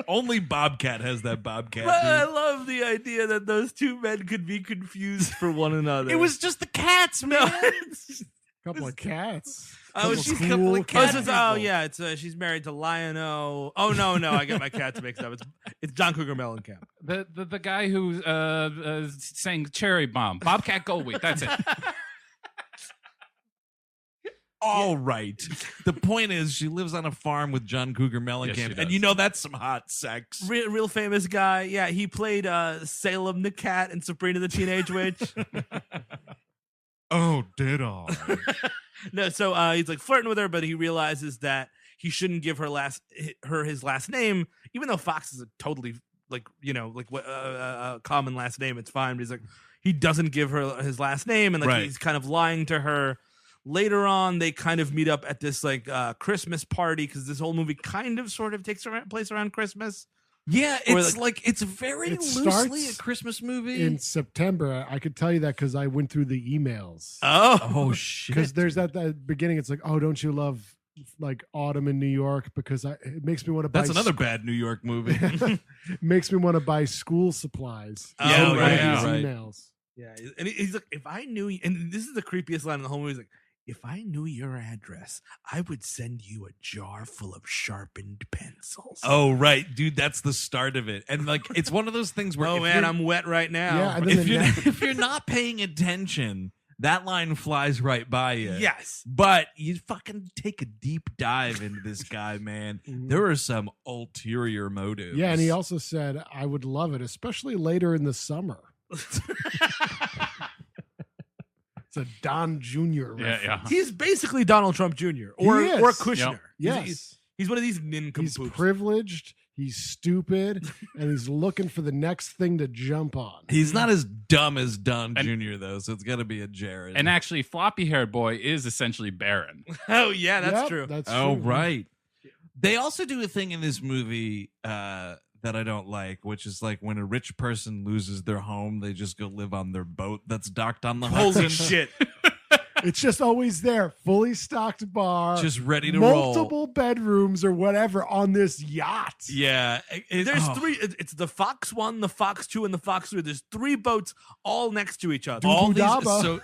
Only Bobcat has that Bobcat. But I Dude. love the idea that those two men could be confused for one another. It was just the cats, man. Couple of cats. Oh, Couple she's cool couple of cat cats. oh people. yeah, it's she's married to Lion-O. Oh no, I got my cats mixed up. It's John Cougar Mellencamp. The guy who sang Cherry Bomb. Bobcat Goldthwait. That's it. All right. The point is, she lives on a farm with John Cougar Mellencamp, Yes, she and does. that's some hot sex. Real famous guy. Yeah, he played Salem the Cat in Sabrina the Teenage Witch. Oh, did I? No, so he's like flirting with her, but he realizes that he shouldn't give her his last name, even though Fox is a totally common last name. It's fine, but he's like he doesn't give her his last name, and like he's kind of lying to her. Later on, they kind of meet up at this like Christmas party because this whole movie kind of sort of takes place around Christmas. Yeah, it's it's very It loosely a starts Christmas movie. In September, I could tell you that because I went through the emails. Oh shit! Because there's that beginning. It's like, oh, don't you love like autumn in New York? Because it makes me want to buy. That's another bad New York movie. Makes me want to buy school supplies. Oh, Yeah, One of right, these right. emails. Yeah, and he's like, if I knew, and this is the creepiest line in the whole movie. He's like, if I knew your address, I would send you a jar full of sharpened pencils. Oh right, dude, that's the start of it, and like it's one of those things where Oh man, I'm wet right now. Yeah, and then if you're not paying attention, that line flies right by you. Yes. But you fucking take a deep dive into this guy, man. There are some ulterior motives. Yeah, and he also said, I would love it, especially later in the summer. It's a Don Jr. reference. He's basically Donald Trump Jr. or He is. Kushner. Yes. He's one of these nincompoops. He's privileged, he's stupid, and he's looking for the next thing to jump on. He's not as dumb as Don Jr. though, so it's got to be a Jared. And actually, floppy haired boy is essentially Barron. Oh yeah, that's Yep, true. That's oh true. right. They also do a thing in this movie that I don't like, which is like when a rich person loses their home, they just go live on their boat that's docked on the Hudson. Holy shit. It's just always there, fully stocked bar, Just ready to roll. multiple bedrooms or whatever on this yacht. Yeah. There's three. It's the Fox 1, the Fox 2, and the Fox 3. There's three boats all next to each other. all these, Daba. so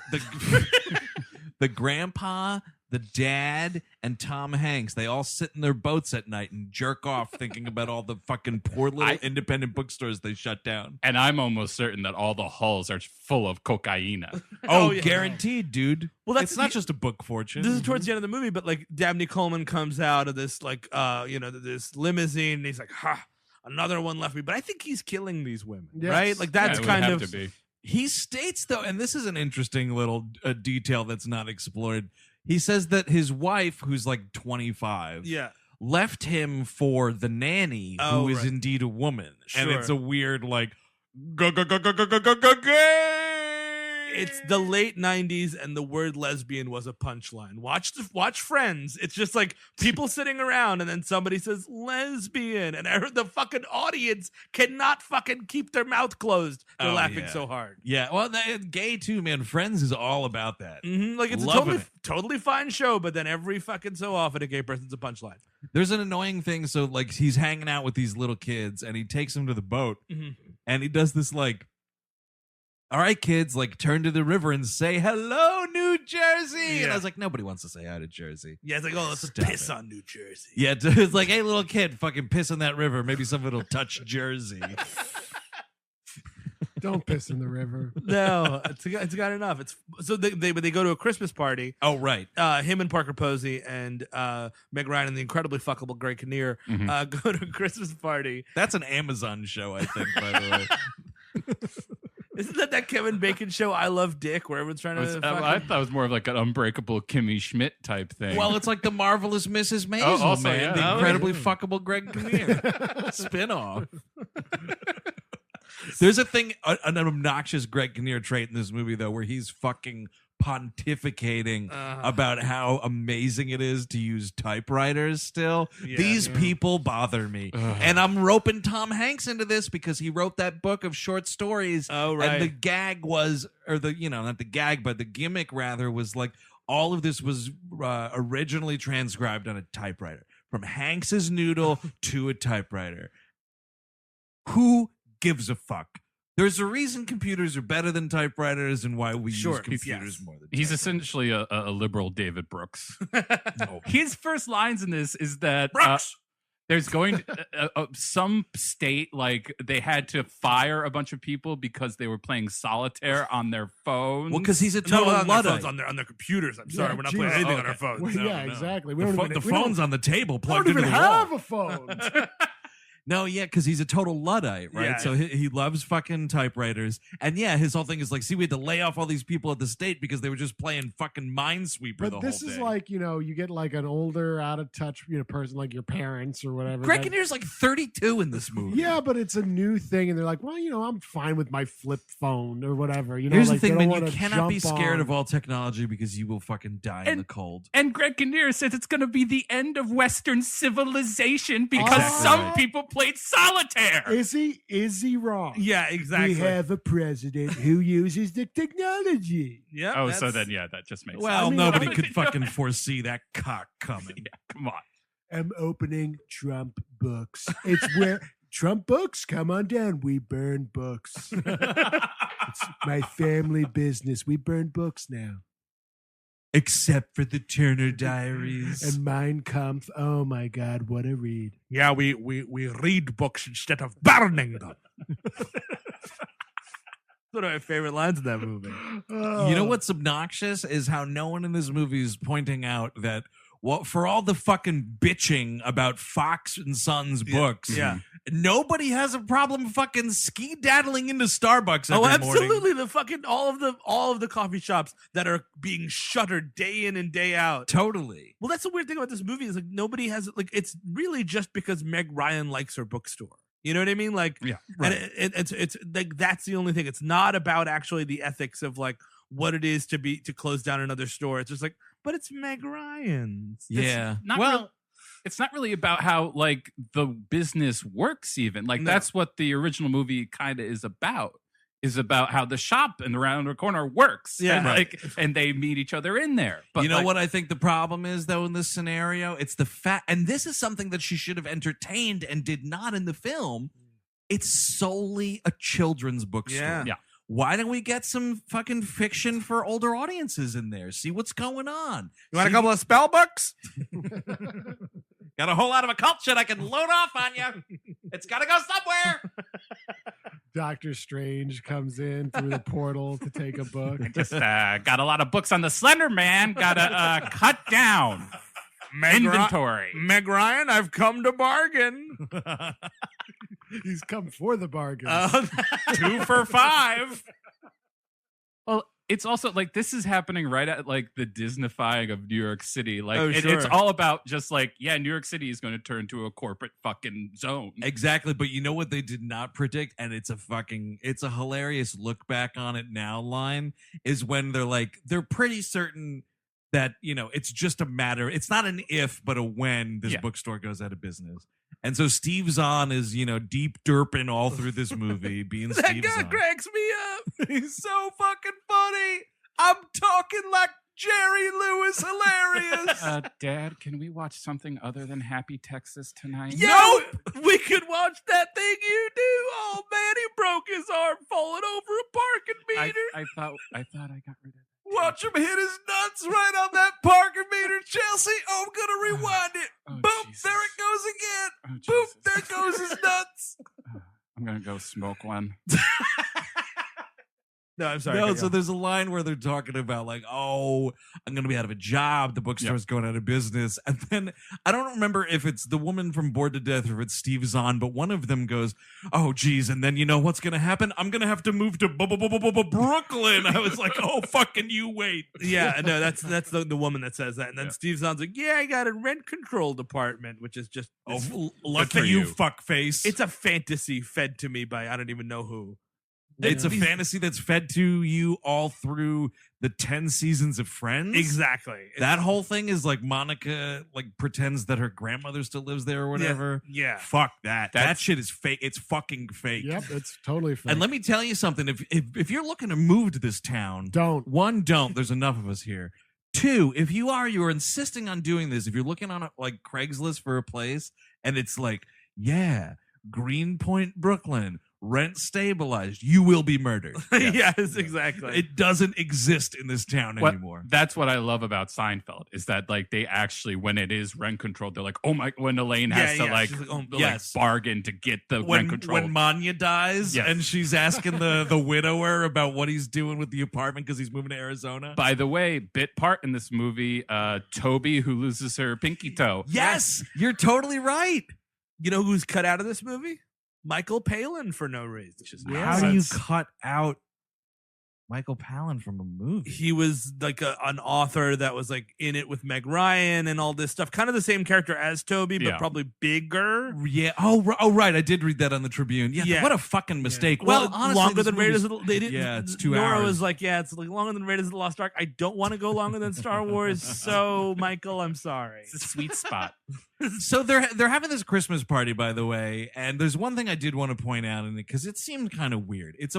the grandpa, the dad, and Tom Hanks, they all sit in their boats at night and jerk off thinking about all the fucking poor little independent bookstores they shut down. And I'm almost certain that all the hulls are full of cocaine. Oh, yeah. guaranteed, dude. Well, that's it's not the- just a book fortune. This is towards the end of the movie, but like Dabney Coleman comes out of this like this limousine and he's like, ha, another one left me. But I think he's killing these women, Yes. right? Like that's Yeah, it would kind have of to be. He states, though, and this is an interesting little detail that's not explored. He says that his wife, who's like 25, left him for the nanny, who is right. indeed a woman. And Sure. it's a weird, like, gay. It's the late 90s, and the word lesbian was a punchline. Watch Friends. It's just like people sitting around, and then somebody says lesbian, and I heard the fucking audience cannot fucking keep their mouth closed. They're laughing so hard. Yeah, well, gay too, man. Friends is all about that. Like it's Loving a totally fine show, but then every fucking so often a gay person's a punchline. There's an annoying thing. So like he's hanging out with these little kids, and he takes them to the boat, and he does this like, all right, kids, like turn to the river and say hello, New Jersey. Yeah. And I was like, nobody wants to say hi to Jersey. Yeah, it's like, oh, let's Stop piss it. on New Jersey. Yeah, it's like, hey, little kid, fucking piss in that river. Maybe some of it'll touch Jersey. Don't piss in the river. No, it's got enough. It's so they go to a Christmas party. Oh, right. Him and Parker Posey and Meg Ryan and the incredibly fuckable Greg Kinnear go to a Christmas party. That's an Amazon show, I think, by the way. Isn't that Kevin Bacon show, I Love Dick, where everyone's trying to I thought it was more of like an Unbreakable Kimmy Schmidt type thing. Well, it's like the Marvelous Mrs. Maisel, also, man. yeah. The Oh, incredibly fuckable Greg Kinnear spin-off. There's a thing, an obnoxious Greg Kinnear trait in this movie, though, where he's fucking pontificating about how amazing it is to use typewriters still. These people bother me. And I'm roping Tom Hanks into this because he wrote that book of short stories. Oh, right. And the gag was, or the, not the gag, but the gimmick rather was like, all of this was originally transcribed on a typewriter. From Hanks's noodle to a typewriter. Who gives a fuck? There's a reason computers are better than typewriters and why we use computers more than He's typewriters. essentially a liberal David Brooks. No. His first lines in this is that Brooks! there's going some state, like they had to fire a bunch of people because they were playing solitaire on their phones. Well, because he's a No, total on their Luddite. phones, on their computers. I'm sorry, Yeah, we're not Jesus. playing anything on Okay. our phones. Well, No, yeah, no. exactly. We The, don't even, the we don't- phone's on the table we plugged don't into even the wall. have a phone. No, yeah, because he's a total Luddite, right? Yeah. So he loves fucking typewriters. And yeah, his whole thing is like, see, we had to lay off all these people at the state because they were just playing fucking Minesweeper the But whole this is day. like, you get like an older, out of touch, person like your parents or whatever. Greg that- Kinnear's like 32 in this movie. Yeah, but it's a new thing, and they're like, well, I'm fine with my flip phone or whatever. Here's like, the thing, they man. don't You wanna cannot be jump scared on- of all technology because you will fucking die in the cold. And Greg Kinnear says it's going to be the end of Western civilization because Exactly some right. people played solitaire. Is he wrong? Yeah, exactly. We have a president who uses the technology. Yeah. Oh, so then, yeah, that just makes Well, sense. nobody could fucking foresee that cock coming. Yeah, come on. I'm opening Trump books. It's where Trump books, come on down. We burn books. It's my family business. We burn books now. Except for the Turner Diaries. And Mein Kampf. Oh my God, what a read. Yeah, we read books instead of burning them. One of my favorite lines in that movie. You know what's obnoxious is how no one in this movie is pointing out that for all the fucking bitching about Fox and Sons books, Yeah. nobody has a problem fucking ski-daddling into Starbucks every Oh, morning. absolutely. The fucking all of the coffee shops that are being shuttered day in and day out. Totally. Well, that's the weird thing about this movie is like nobody has like it's really just because Meg Ryan likes her bookstore. You know what I mean? Like, Yeah, and it's like that's the only thing. It's not about actually the ethics of like what it is to close down another store. It's just like, but it's Meg Ryan's. Yeah. It's not really about how like the business works even. Like No. that's what the original movie kind of is about how the shop and around the corner works. Yeah. And, Right. like, and they meet each other in there. But you know like, what I think the problem is, though, in this scenario? It's the fact, and this is something that she should have entertained and did not in the film. It's solely a children's bookstore. Yeah. Yeah. Why don't we get some fucking fiction for older audiences in there? See what's going on. You want a See- couple of spell books? Got a whole lot of occult shit I can load off on you. It's got to go somewhere. Doctor Strange comes in through the portal to take a book. just got a lot of books on the Slender Man. Gotta cut down inventory. Meg Ryan, I've come to bargain. He's come for the bargain. 2 for $5. Well, it's also like this is happening right at like the Disneyfying of New York City. Like it's sure. all about just like, yeah, New York City is going to turn to a corporate fucking zone. Exactly, but you know what they did not predict, and it's a hilarious look back on it now line, is when they're pretty certain that, you know, it's just a matter, it's not an if, but a when this bookstore goes out of business. And so Steve Zahn is, you know, deep derping all through this movie, being That Steve guy Zahn. cracks me up. He's so fucking funny. I'm talking like Jerry Lewis hilarious. Dad, can we watch something other than Happy Texas tonight? No, we could watch that thing you do. Oh man, he broke his arm falling over a parking meter. I thought I got rid of it. Watch him hit his nuts right on that parking meter, Chelsea. Oh, I'm gonna rewind it. Oh, Boom, Jesus. there it goes again. Oh, Boom, Jesus. there goes his nuts. I'm gonna go smoke one. No, I'm sorry. No, so there's a line where they're talking about like, oh, I'm going to be out of a job. The bookstore's going out of business. And then I don't remember if it's the woman from Bored to Death or if it's Steve Zahn, but one of them goes, oh, geez. And then you know what's going to happen? I'm going to have to move to Brooklyn. I was like, oh, fucking you wait. Yeah, no, that's the woman that says that. And then Steve Zahn's like, yeah, I got a rent control department, which is just Lucky you, fuckface. It's a fantasy fed to me by I don't even know who. It's a fantasy that's fed to you all through the 10 seasons of Friends. Exactly. That whole thing is like Monica like pretends that her grandmother still lives there or whatever. Yeah. Fuck that. That shit is fake. It's fucking fake. Yep, it's totally fake. And let me tell you something. If you're looking to move to this town, Don't. One, don't. There's enough of us here. Two, if you're insisting on doing this, if you're looking on like Craigslist for a place and it's like, yeah, Greenpoint, Brooklyn, rent stabilized, you will be murdered. Yes, exactly. It doesn't exist in this town anymore. That's what I love about Seinfeld is that like they actually, when it is rent controlled, they're like, oh my, when Elaine has to like, bargain to get the rent control. When Manya dies and she's asking the widower about what he's doing with the apartment because he's moving to Arizona. By the way, bit part in this movie, Toby who loses her pinky toe. Yes, you're totally right. You know who's cut out of this movie? Michael Palin for no reason. How do you cut out Michael Palin from a movie? He was like an author that was like in it with Meg Ryan and all this stuff. Kind of the same character as Toby, but probably bigger. Yeah. Oh, right. I did read that on the Tribune. Yeah. What a fucking mistake. Well, honestly, longer than Raiders of the they didn't. Yeah, it's 2 Nora hours. was like, yeah, it's like longer than Raiders of the Lost Ark. I don't want to go longer than Star Wars. So, Michael, I'm sorry. It's a sweet spot. So they're having this Christmas party, by the way, and there's one thing I did want to point out in it because it seemed kind of weird. It's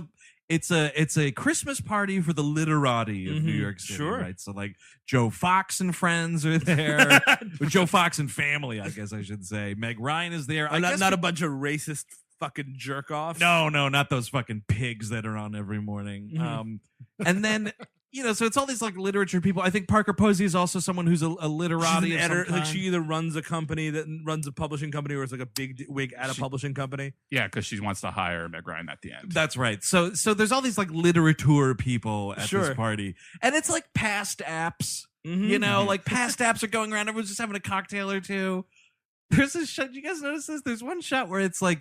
a Christmas party for the literati of New York City, right? So like Joe Fox and friends are there, or Joe Fox and family, I guess I should say. Meg Ryan is there. Not a bunch of racist fucking jerk offs. No, not those fucking pigs that are on every morning. And then. You know, so it's all these like literature people. I think Parker Posey is also someone who's a literati. Like she either runs a company that runs a publishing company, or is like a big wig at a publishing company. Yeah, because she wants to hire Meg Ryan at the end. That's right. So there's all these like literature people at this party, and it's like past apps. You know, like past apps are going around. Everyone's just having a cocktail or two. There's this shot. You guys notice this? There's one shot where it's like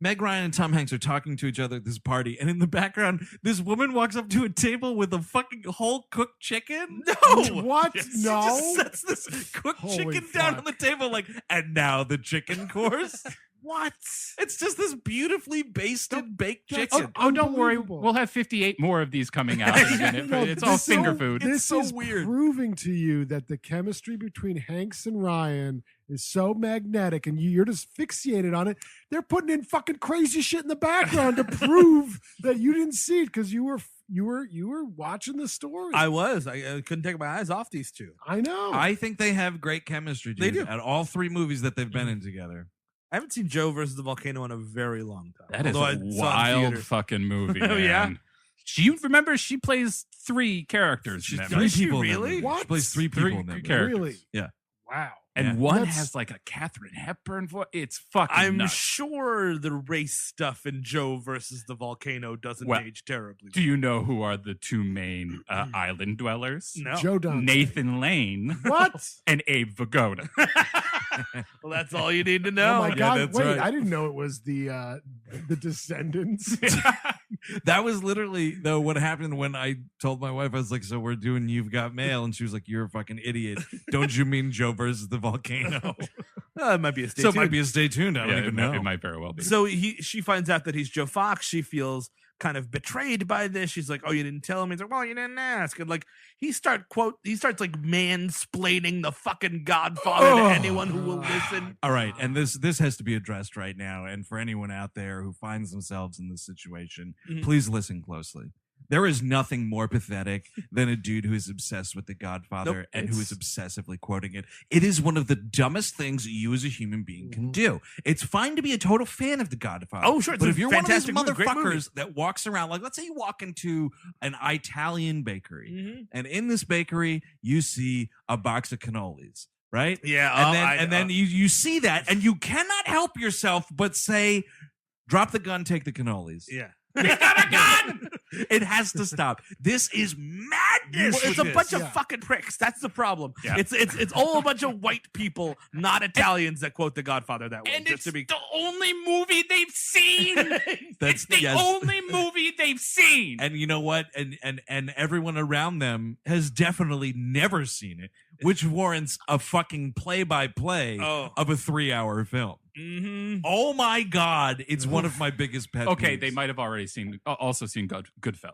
Meg Ryan and Tom Hanks are talking to each other at this party, and in the background, this woman walks up to a table with a fucking whole cooked chicken. No, what? Yes. No, she just sets this cooked Holy chicken down fuck. on the table, like, and now the chicken course. What? It's just this beautifully basted baked chicken. Oh, don't worry. Unbelievable. We'll have 58 more of these coming out in a minute. No, It's all finger food. This so is weird. proving to you that the chemistry between Hanks and Ryan is so magnetic, and you're just fixated on it. They're putting in fucking crazy shit in the background to prove that you didn't see it because you were watching the story. I was. I couldn't take my eyes off these two. I know. I think they have great chemistry. Dude, They do. At all 3 movies that they've been in together. I haven't seen Joe versus the Volcano in a very long time. That is Although a I saw it in wild theater. fucking movie. Oh, Man. yeah? You remember she plays 3 characters. in that Does movie. she in that really? movie. What? She plays 3 people Three in that movie. characters. Really? Yeah. Wow. And Yeah. one That's- has like a Katharine Hepburn voice. It's fucking I'm nuts. sure the race stuff in Joe versus the Volcano doesn't Well, age terribly. Do you know who are the 2 main island dwellers? No. Joe Dante. Nathan Lane What? and Abe Vigoda. Well, that's all you need to know. Oh my god! that's Wait, right. I didn't know it was the Descendants. That was literally though what happened when I told my wife. I was like, "So we're doing You've Got Mail," and she was like, "You're a fucking idiot. Don't you mean Joe versus the volcano?" It might be a stay So it tuned. might be a stay tuned. I don't even know. It might very well be. So she finds out that he's Joe Fox. She feels kind of betrayed by this. She's like, "Oh, you didn't tell him." He's like, "Well, you didn't ask." And like he starts like mansplaining the fucking Godfather to anyone who will listen. All right, and this has to be addressed right now. And for anyone out there who finds themselves in this situation, please listen closely. There is nothing more pathetic than a dude who is obsessed with The Godfather and who is obsessively quoting it. It is one of the dumbest things you as a human being can do. It's fine to be a total fan of The Godfather. Oh, sure. But if you're one of these movie, great movie. motherfuckers that walks around, like let's say you walk into an Italian bakery, and in this bakery you see a box of cannolis, right? Yeah. And then you see that and you cannot help yourself but say, drop the gun, take the cannolis. Yeah. He's got a gun! It has to stop. This is madness. Well, it's a bunch of fucking pricks. That's the problem. Yeah. It's all a bunch of white people, not Italians, that quote The Godfather that way. And it's the only movie they've seen. It's the only movie they've seen. And you know what? And everyone around them has definitely never seen it, which warrants a fucking play-by-play of a 3-hour film. Oh my God! It's one of my biggest pet Okay, peeves. they might have already also seen Goodfellas.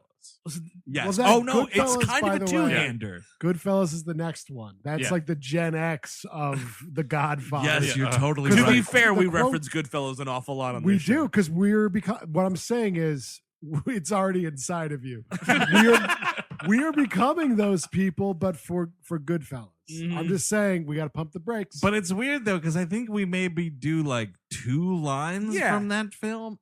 Yes. Well, Oh no, it's Goodfellas, kind by of a the way, two-hander. Goodfellas is the next one. That's like the Gen X of The Godfather. Yes, you're totally To right. be fair, we The quote- reference Goodfellas an awful lot on We this show. do because what I'm saying is it's already inside of you. we are becoming those people, but for Goodfellas. I'm just saying we got to pump the brakes. But it's weird though, because I think we maybe do like 2 lines from that film.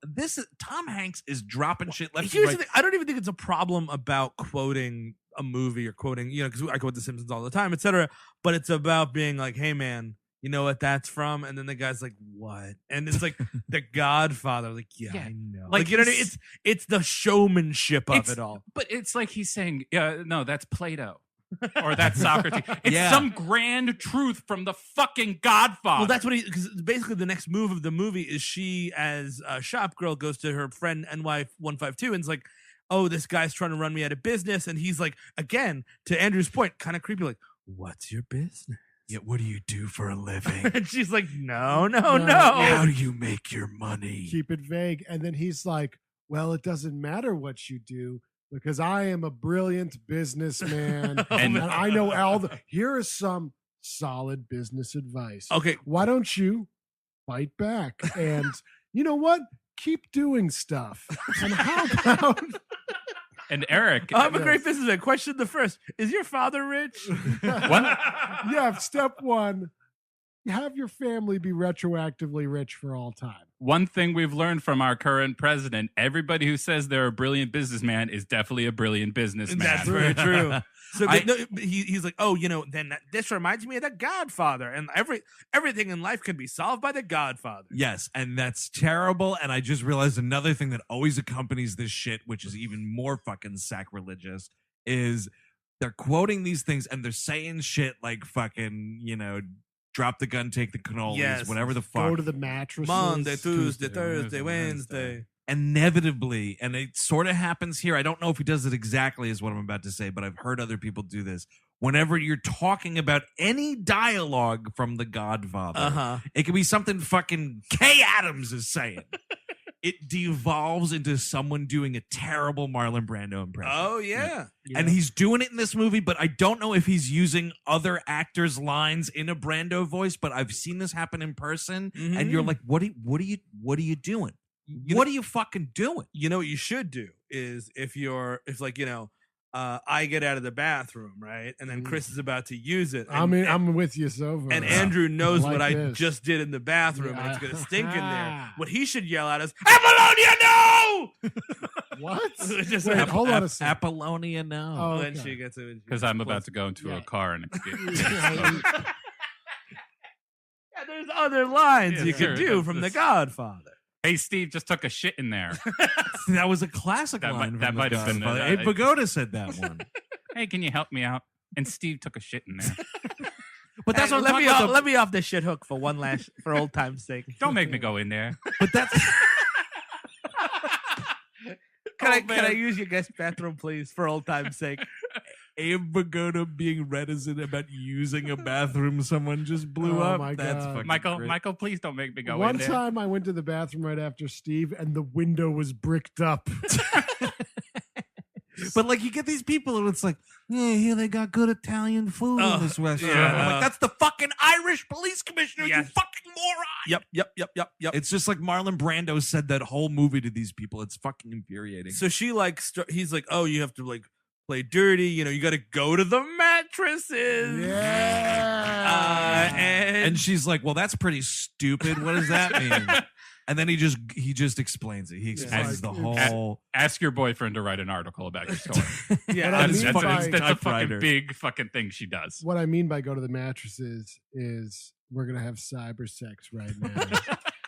Tom Hanks is dropping shit left and Here's right. the thing. I don't even think it's a problem about quoting a movie or quoting, because I quote The Simpsons all the time, etc. But it's about being like, hey man, you know what that's from? And then the guy's like, what? And it's like The Godfather. Like, I know. Like you know what I mean? It's the showmanship of it all. But it's like he's saying, no, that's Plato. Or that's Socrates. It's some grand truth from the fucking Godfather. Well, that's what because basically the next move of the movie is she, as a shop girl, goes to her friend NY152 and is like, oh, this guy's trying to run me out of business. And he's like, again, to Andrew's point, kind of creepy, like, what's your business? Yeah, what do you do for a living? And she's like, no. How do you make your money? Keep it vague. And then he's like, well, it doesn't matter what you do, because I am a brilliant businessman and I know here is some solid business advice. Okay. Why don't you fight back? And you know what? Keep doing stuff. And how about... And Eric. I'm a great businessman. Question the first. Is your father rich? Yeah, step 1. Have your family be retroactively rich for all time. One thing we've learned from our current president, everybody who says they're a brilliant businessman is definitely a brilliant businessman. That's very true. So he's like, oh, then this reminds me of The Godfather. And everything in life can be solved by The Godfather. Yes, and that's terrible. And I just realized another thing that always accompanies this shit, which is even more fucking sacrilegious, is they're quoting these things and they're saying shit like fucking, drop the gun, take the cannolis, whatever the fuck. Go to the mattresses. Monday, Tuesday, Thursday, Wednesday. Inevitably, and it sort of happens here. I don't know if he does it exactly as what I'm about to say, but I've heard other people do this. Whenever you're talking about any dialogue from The Godfather, it could be something fucking Kay Adams is saying. It devolves into someone doing a terrible Marlon Brando impression. Oh, yeah. And he's doing it in this movie, but I don't know if he's using other actors' lines in a Brando voice, but I've seen this happen in person, and you're like, what are you doing? What are you fucking doing? You know what you should do is I get out of the bathroom, right? And then Chris is about to use it. I'm with you so far. And Andrew knows like what I this. just did in the bathroom, and it's going to stink in there. What he should yell at is, Apollonia, no! What? Just Wait, hold on a second. Apollonia, no. Oh, Then okay. she gets it. Because I'm about to go into a car and There's other lines you sure. can do from The Godfather. Hey, Steve just took a shit in there. That was a classic That line. might- that from might The have been- Godfather. I- Abe Vigoda said that one. Hey, can you help me out? And Steve took a shit in there. But that's Hey, what I'm talking about. let me off the shit hook for for old time's sake. Don't make me go in there. But that's Can I use your guest bathroom, please, for old time's sake? Abe Vigoda being reticent about using a bathroom someone just blew Oh, up. my That's God. fucking Michael, great. Michael, please don't make me go One in there. time I went to the bathroom right after Steve, and the window was bricked up. But like you get these people and it's like, yeah, here they got good Italian food in this restaurant. yeah. I'm like, that's the fucking Irish police commissioner, Yes. you fucking moron. Yep. It's just like Marlon Brando said that whole movie to these people. It's fucking infuriating. So she like he's like, oh, you have to like play dirty. You know, you got to go to the mattresses. Yeah. And she's like, well, that's pretty stupid. What does that mean? And then he just explains it. He explains the whole. Ask your boyfriend to write an article about your story. yeah, What I That's, mean that's, by- that's a typewriter. fucking big fucking thing she does. What I mean by go to the mattresses is we're gonna have cyber sex right now.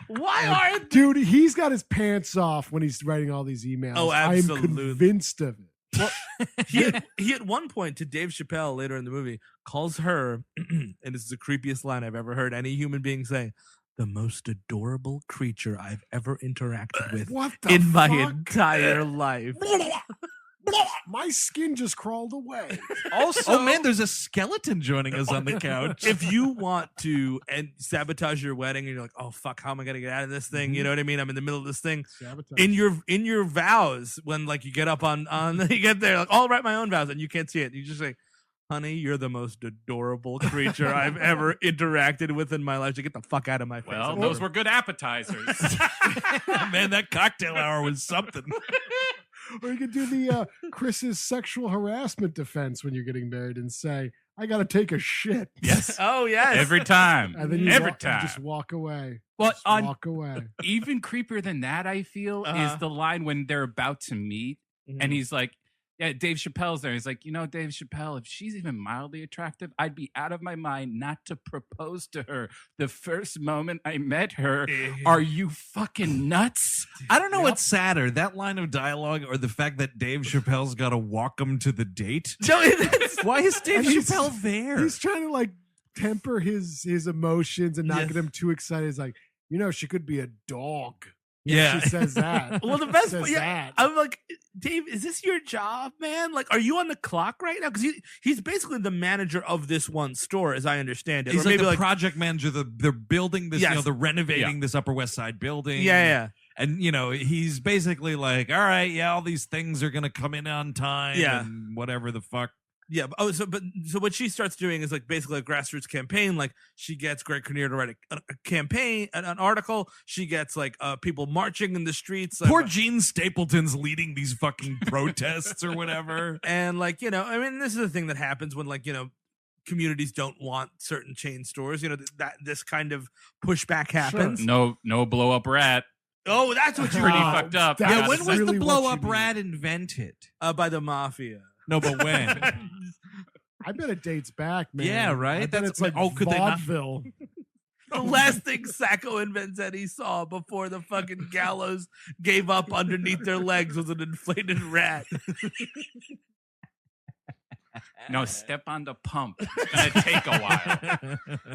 why aren't Dude, he's got his pants off when he's writing all these emails. Oh, I'm absolutely. convinced of it. he at one point to Dave Chappelle later in the movie calls her, and this is the creepiest line I've ever heard any human being say, the most adorable creature I've ever interacted with What the in my fuck? entire life. My skin just crawled away. Also, Oh man, there's a skeleton joining us on the couch. if you want to and sabotage your wedding and you're like, oh fuck, how am I gonna get out of this thing? You know what I mean? I'm in the middle of this thing. Sabotage. In your vows, when like you get up on you get there, like, I'll write my own vows and you can't see it. You just say, honey, you're the most adorable creature I've ever interacted with in my life. So get the fuck out of my face. Well, I'm those over. were good appetizers. Man, that cocktail hour was something. Or you could do the Chris's sexual harassment defense when you're getting married and say, I got to take a shit. Yes. Oh yes. Every time. And then you Every you time. just walk away. Well, Just on walk away. even creepier than that, I feel, Uh-huh. is the line when they're about to meet, and he's like, yeah, Dave Chappelle's there. He's like, you know, Dave Chappelle, if she's even mildly attractive, I'd be out of my mind not to propose to her the first moment I met her. Are you fucking nuts? I don't know what's sadder, that line of dialogue or the fact that Dave Chappelle's got to walk him to the date. No, it's- Why is Dave And he's- Chappelle there? He's trying to like temper his emotions and not Yes. get him too excited. He's like, you know, she could be a dog. Yeah. She says that. well, the best Says part, yeah, that. I'm like, Dave, is this your job, man? Like, are you on the clock right now? Because he's basically the manager of this one store, as I understand it. He's or like maybe the project manager. They're building this, Yes. you know, they're renovating this Upper West Side building. yeah. And, you know, he's basically like, all right, yeah, all these things are going to come in on time. Yeah. And whatever the fuck. Yeah. So what she starts doing is like basically a grassroots campaign. Like she gets Greg Kinnear to write a campaign, an article. She gets like people marching in the streets. Poor Gene Stapleton's leading these fucking protests or whatever. And like, you know, I mean, this is the thing that happens when like, you know, communities don't want certain chain stores. You know, that this kind of pushback happens. No blow up rat. Oh, that's what you Pretty mean. fucked up. That's Yeah, when was really the what blow you up need. rat invented? By the mafia. No, but when? I bet it dates back, man. Yeah, right? I bet That's- it's like could they not- vaudeville. The last thing Sacco and Vanzetti saw before the fucking gallows gave up underneath their legs was an inflated rat. No, step on the pump. It's gonna take a while.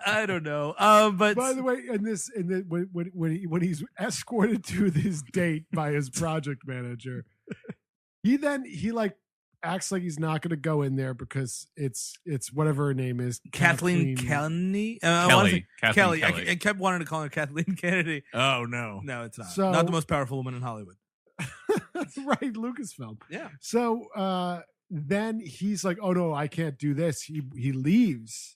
I don't know. But By the way, when he's escorted to his date by his project manager, he like acts like he's not going to go in there because it's whatever her name is, Kathleen Kennedy. Kelly. Kathleen Kelly. Kelly. I kept wanting to call her Kathleen Kennedy. Oh, no. No, it's not. So- Not the most powerful woman in Hollywood. Right, Lucasfilm. Yeah. So then he's like, "Oh no, I can't do this." He leaves.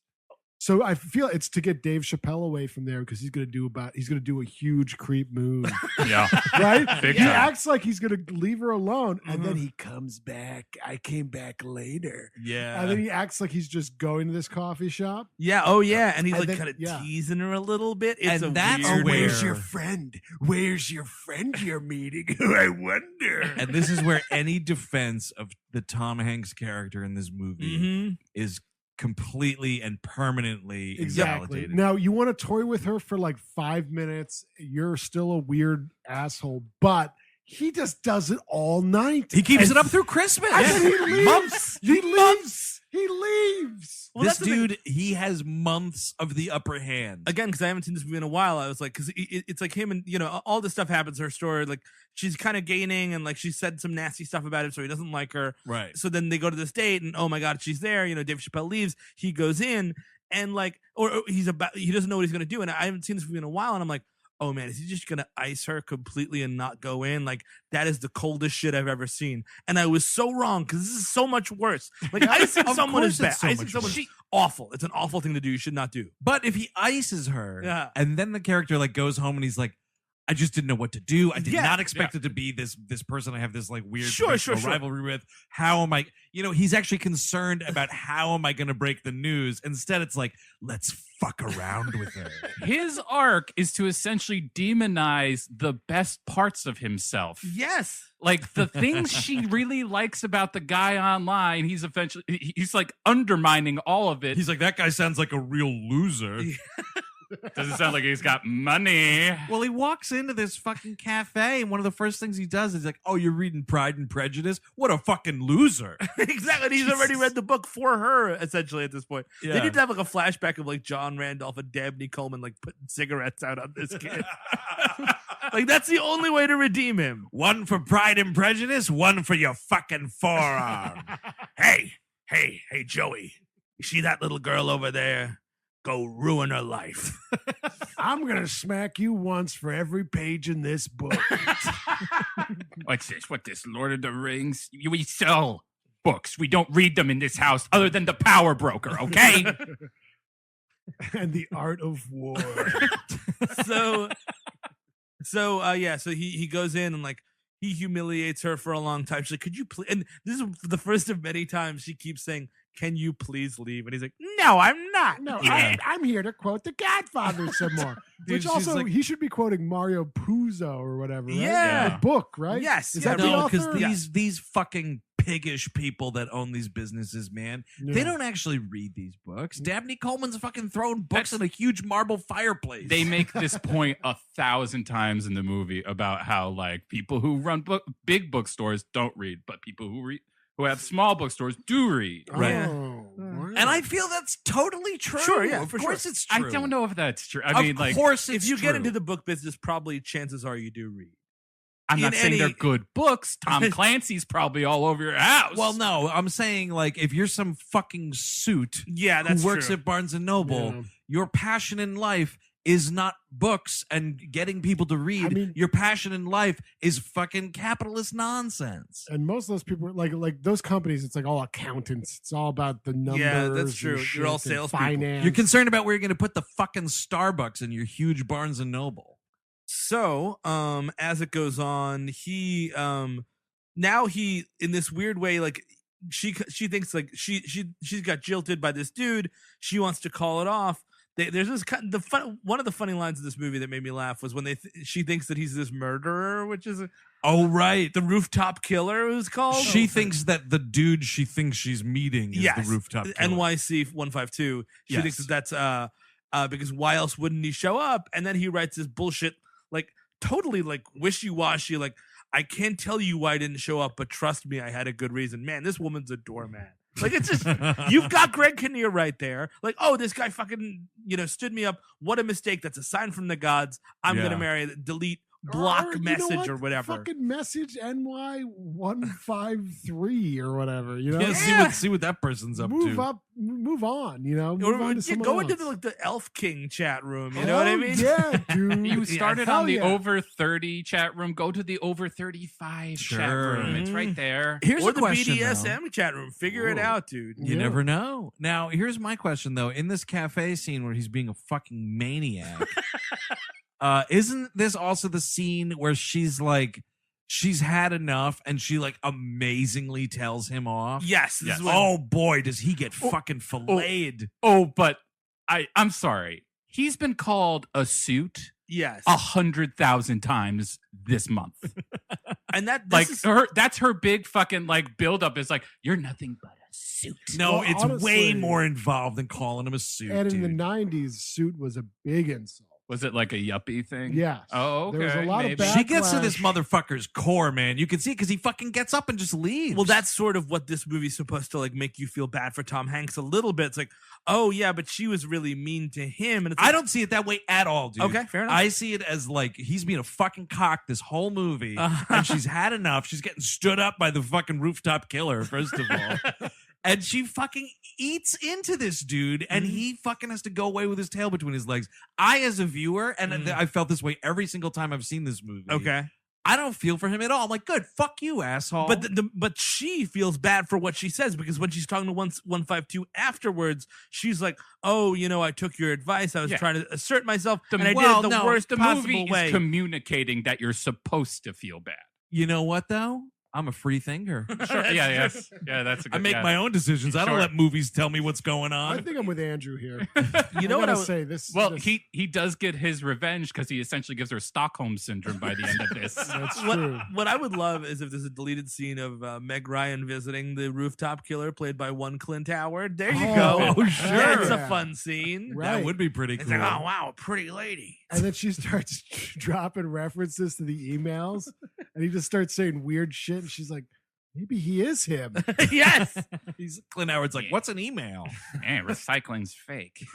So I feel it's to get Dave Chappelle away from there because he's gonna do a huge creep move, Yeah. right? Big He time. acts like he's gonna leave her alone, and then he comes back. I came back later, Yeah. and then he acts like he's just going to this coffee shop. Yeah. Oh, yeah. And he's And like then- kind of yeah. teasing her a little bit. It's And a that's weird where- Where's your friend? Where's your friend you're meeting? I wonder. And this is where any defense of the Tom Hanks character in this movie Mhm. is completely and permanently Exactly. invalidated. Now you want to toy with her for like 5 minutes. You're still a weird asshole, but he just does it all night. He keeps And it up through Christmas. I said he leaves. Months. He leaves. He leaves. Well, this that's the thing. dude, he has months of the upper hand. Again, because I haven't seen this movie in a while, I was like, because it's like him and, all this stuff happens to her story. Like, she's kind of gaining, and like she said some nasty stuff about him, so he doesn't like her. Right. So then they go to this date, and oh my God, she's there. Dave Chappelle leaves. He goes in, and like, or he doesn't know what he's going to do. And I haven't seen this movie in a while, and I'm like, oh man, is he just going to ice her completely and not go in? Like, that is the coldest shit I've ever seen. And I was so wrong, because this is so much worse. Like, icing someone is bad. Icing someone is awful. It's an awful thing to do. You should not do. But if he ices her, and then the character like goes home and he's like, I just didn't know what to do. I did not expect it to be this person I have this like weird rivalry with. How am I? He's actually concerned about how am I going to break the news. Instead, it's like, let's fuck around with her. His arc is to essentially demonize the best parts of himself. Yes. Like the things she really likes about the guy online, he's like undermining all of it. He's like, that guy sounds like a real loser. Doesn't sound like he's got money. Well, he walks into this fucking cafe, and one of the first things he does is like, oh, you're reading Pride and Prejudice? What a fucking loser. Exactly. He's already read the book for her, essentially, at this point. Yeah. They need to have like a flashback of like John Randolph and Dabney Coleman like putting cigarettes out on this kid. Like, that's the only way to redeem him. One for Pride and Prejudice, one for your fucking forearm. Hey, Joey, you see that little girl over there? Go ruin her life. I'm going to smack you once for every page in this book. What's this? What this? Lord of the Rings? We sell books. We don't read them in this house other than the power broker, okay? And the art of war. So he goes in and like he humiliates her for a long time. She's like, could you please? And this is the first of many times she keeps saying, can you please leave? And he's like, no, I'm not. No, I'm here to quote the Godfather some more. Dude, Which also, like, he should be quoting Mario Puzo or whatever, right? Yeah. The book, right? Yes. Is Yeah, that the No, because author? these fucking piggish people that own these businesses, man, they Yeah. don't actually read these books. Dabney Coleman's fucking throwing books in a huge marble fireplace. They make this point 1,000 times in the movie about how like people who run big bookstores don't read, but people who have small bookstores do read. Right. Oh, wow. And I feel that's totally true. Sure, yeah, of for course sure. it's true. I don't know if that's true. Of course it's if you true. get into the book business, probably chances are you do read. I'm not in saying they're any- good books. Tom Clancy's probably all over your house. Well, no, I'm saying like if you're some fucking suit Yeah, that's who works true. at Barnes and Noble, Yeah. your passion in life is not books and getting people to read. I mean- your passion in life is fucking capitalist nonsense. And most of those people, like those companies, it's like all accountants. It's all about the numbers. Yeah, that's and true. shit You're all and salespeople. finance. You're concerned about where you're going to put the fucking Starbucks in your huge Barnes and Noble. So, as it goes on, he now he in this weird way, like she thinks like she's got jilted by this dude. She wants to call it off. There's this one of the funny lines of this movie that made me laugh was when she thinks that he's this murderer, which is Oh, right. the rooftop killer. It was called. She thinks that the dude she thinks she's meeting is Yes, the rooftop killer. NYC 152. She Yes. thinks that that's because why else wouldn't he show up? And then he writes this bullshit, like totally like wishy-washy, like I can't tell you why I didn't show up, but trust me, I had a good reason. Man, this woman's a doormat. Like it's just you've got Greg Kinnear right there. Like, oh, this guy fucking stood me up. What a mistake. That's a sign from the gods. I'm Yeah. gonna marry. Delete. Block Or, you know message what? or whatever. Fucking message NY153 or whatever. You know, Yeah, see what that person's up move to. up, move on. You know, move Or on to someone go else. into the Elf King chat room. You know what I Oh, mean? Yeah, dude. You started hell on the yeah. over 30 chat room. Go to the over 35 chat Sure. room. It's right there. Here's or a the question, BDSM chat room. Figure it Whoa. out, dude. You Yeah. never know. Now, here's my question though. In this cafe scene where he's being a fucking maniac, isn't this also the scene where she's like, she's had enough and she like amazingly tells him off? Yes. This Yes. is when- Oh boy, does he get fucking filleted. Oh, but I'm sorry. He's been called a suit yes. 100,000 times this month. And that Like this is, that's her big fucking like buildup is like, you're nothing but a suit. No, Well, it's honestly- way more involved than calling him a suit. And in dude. the 90s, suit was a big insult. Was it like a yuppie thing? Yes. Oh, okay. There was a lot of maybe. bad- She gets to this Backlash. motherfucker's core, man. You can see because he fucking gets up and just leaves. Well, that's sort of what this movie's supposed to like make you feel bad for Tom Hanks a little bit. It's like, oh yeah, but she was really mean to him, and it's like, I don't see it that way at all, dude. Okay, fair enough. I see it as like he's being a fucking cock this whole movie, and she's had enough. She's getting stood up by the fucking rooftop killer, first of all. And she fucking eats into this dude, and he fucking has to go away with his tail between his legs. I, as a viewer, and I felt this way every single time I've seen this movie. Okay. I don't feel for him at all. I'm like, good, fuck you, asshole. But but she feels bad for what she says, because when she's talking to 152 afterwards, she's like, "Oh, you know, I took your advice. I was trying to assert myself, and I did it the worst the possible movie way." is communicating that you're supposed to feel bad. you know what, though? I'm a free thinker. Sure. Yeah, that's a good. I make yeah. my own decisions. I don't Sure. let movies tell me what's going I on. think I'm with Andrew here. You know what I I was say? This. Well, this- he does get his revenge because he essentially gives her Stockholm syndrome by the end of this. That's true. What I would love is if there's a deleted scene of Meg Ryan visiting the rooftop killer played by one Clint Howard. There you go. Oh, sure. That's a Yeah. fun scene. Right. That would be pretty It's cool. like, oh wow, a pretty lady. And then she starts dropping references to the emails, and he just starts saying weird shit. And she's like, maybe he is him. Yes. He's Clint Howard's like, what's an email? Man, recycling's fake.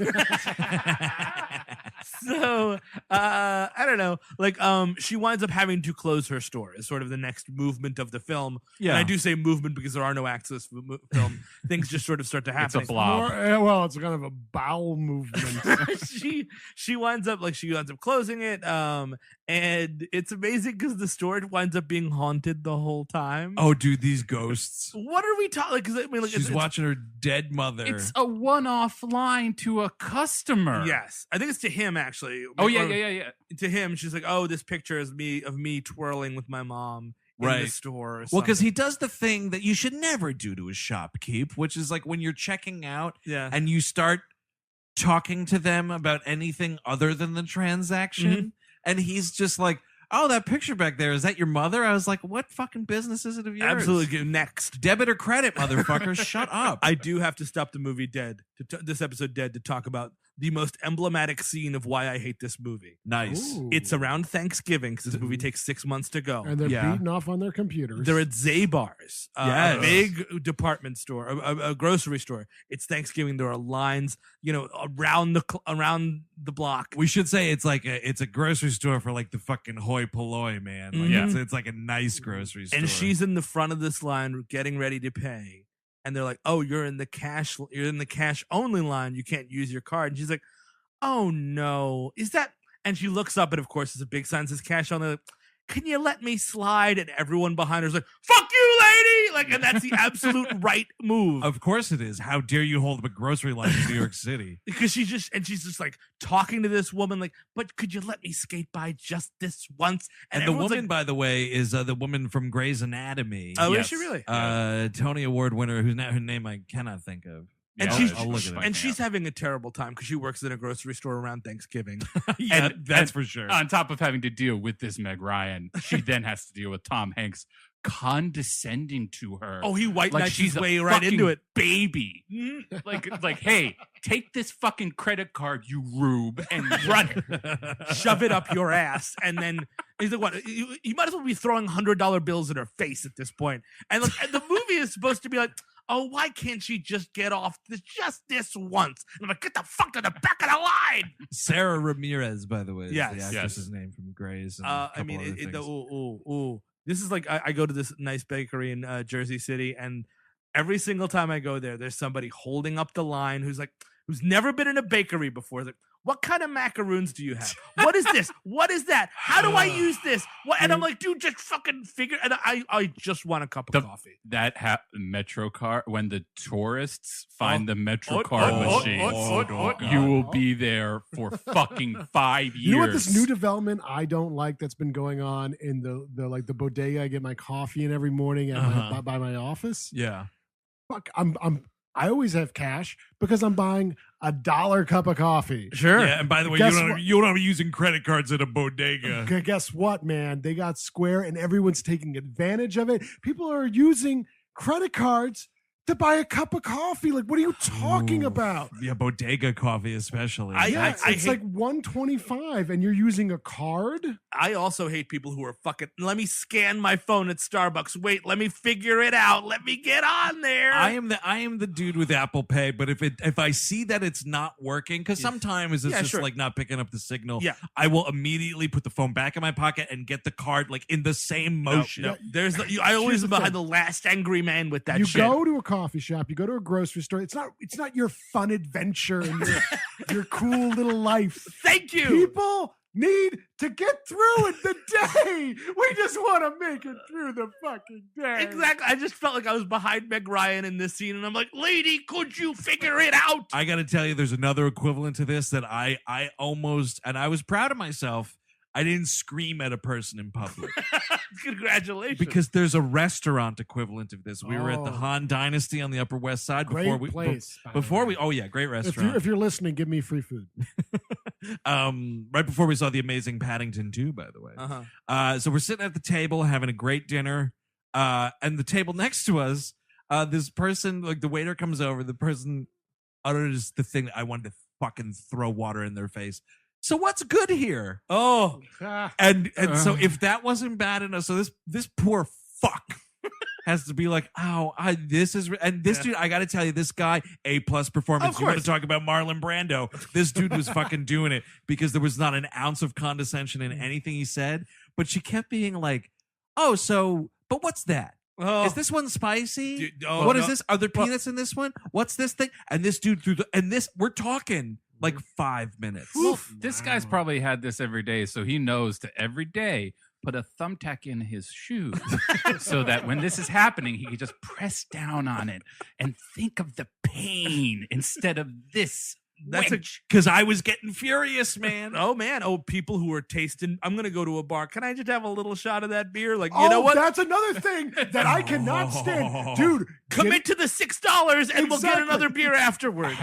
So I don't know. Like she winds up having to close her store is sort of the next movement of the film. Yeah. And I do say movement because there are no acts to this film. Things just sort of start to happen. It's a blob. Well, it's kind of a bowel movement. she winds up closing it. And it's amazing because the store winds up being haunted the whole time. Oh, dude, these ghosts. What are we talking? Because I mean, like, She's watching her dead mother. It's a one-off line to a customer. Yes, I think it's to him actually. Oh Or- yeah. To him, she's like, "Oh, this picture is me twirling with my mom in the Right. store." Or Well, because something. he does the thing that you should never do to a shopkeep, which is like when you're checking out yeah, and you start talking to them about anything other than the transaction, and he's just like, "Oh, that picture back there, is that your mother?" I was like, "What fucking business is it of yours?" absolutely. Next, Debit or credit, motherfucker. Shut up. I do have to stop the movie this episode dead to talk about the most emblematic scene of why I hate this movie. Nice. Ooh. It's around Thanksgiving because this movie takes 6 months to go. And they're Yeah. beating off on their compers. They're at Zabar's, a Yes. big department store, a grocery store. It's Thanksgiving. There are lines, around the block. We should say it's a grocery store for like the fucking hoi polloi, man. Like Mhm. it's like a nice grocery store. And she's in the front of this line getting ready to pay. And they're like, "Oh, you're in the cash only line. You can't use your card." And she's like, "Oh no. Is that?" And she looks up, and of course there's a big sign that says cash only. Can you let me slide? And everyone behind her's like, "Fuck you, lady!" Like, and that's the absolute right move. Of course it is. How dare you hold up a grocery line in New York City? Because she's just like talking to this woman, like, "But could you let me skate by just this once?" And the everyone's woman, like, by the way, is the woman from Grey's Anatomy. "Oh, Yes. is she really?" Tony Award winner, whose her name I cannot think of. And Yeah, she's I'll look it up. and she's having a terrible time because she works in a grocery store around Thanksgiving. Yeah, and- that's and- for sure. On top of having to deal with this Meg Ryan, she then has to deal with Tom Hanks condescending to her. Oh, he white like knights she's his a way right fucking into it. baby. Like, hey, take this fucking credit card, you rube, and run it. Shove it up your ass, and then he's like, "What? You might as well be throwing $100 bills in her face at this point." And the movie is supposed to be like, "Oh, why can't she just get off just this once?" And I'm like, "Get the fuck to the back of the line!" Sarah Ramirez, by the way, is Yes. the Yes. actress's name from Grey's. And a I couple mean, other things. ooh. This is like I go to this nice bakery in Jersey City, and every single time I go there, there's somebody holding up the line who's never been in a bakery before. Like, "What kind of macaroons do you have? What is this? What is that? How do I use this?" And I'm like, "Dude, just fucking figure." And I just want a cup of coffee. That Metro car, when the tourists find the Metro Oh, card oh, machine, oh, you will be there for fucking 5 years. You know what this new development I don't like that's been going on in the bodega I get my coffee in every morning at by my office? Yeah. Fuck, I always have cash because I'm buying $1 cup of coffee. Sure. Yeah, and by the way, Guess you don't be using credit cards at a bodega. Okay, guess what, man? They got Square and everyone's taking advantage of it. People are using credit cards to buy a cup of coffee. Like, what are you talking about? Yeah, bodega coffee especially. It's like $1.25 and you're using a card. I also hate people who are fucking, let me scan my phone at Starbucks. Wait, let me figure it out. Let me get on there. I am the dude with Apple Pay, but if I see that it's not working, because sometimes it's just like not picking up the signal, I will immediately put the phone back in my pocket and get the card like in the same motion. No. I always am behind the last angry man with that you shit. You go to a coffee shop, you go to a grocery store. It's not your fun adventure and your cool little life. Thank you. People need to get through in the day. We just want to make it through the fucking day. Exactly. I just felt like I was behind Meg Ryan in this scene, and I'm like, lady, could you figure it out? I got to tell you, there's another equivalent to this that I almost, and I was proud of myself, I didn't scream at a person in public. Congratulations. Because there's a restaurant equivalent of this. We were at the Han Dynasty on the Upper West Side great place. Great restaurant. If you're listening, give me free food. Right before we saw the amazing Paddington 2, by the way. So we're sitting at the table having a great dinner, and the table next to us, this person, like the waiter comes over, the person utters the thing that I wanted to fucking throw water in their face. So what's good here? Oh, and so if that wasn't bad enough, so this poor fuck has to be like, this dude, I got to tell you, this guy, A+ performance. You want to talk about Marlon Brando? This dude was fucking doing it because there was not an ounce of condescension in anything he said, but she kept being like, but what's that? Oh. Is this one spicy? Dude, what is this? Are there peanuts in this one? What's this thing? And this dude we're talking like 5 minutes. Well, this guy's probably had this every day, so he knows to every day put a thumbtack in his shoes so that when this is happening, he can just press down on it and think of the pain instead of this. That's because I was getting furious, man. Oh, man. Oh, people who are tasting. I'm going to go to a bar. Can I just have a little shot of that beer? Like, you know what? That's another thing that I cannot stand. Dude, commit to the $6 and we'll get another beer afterwards.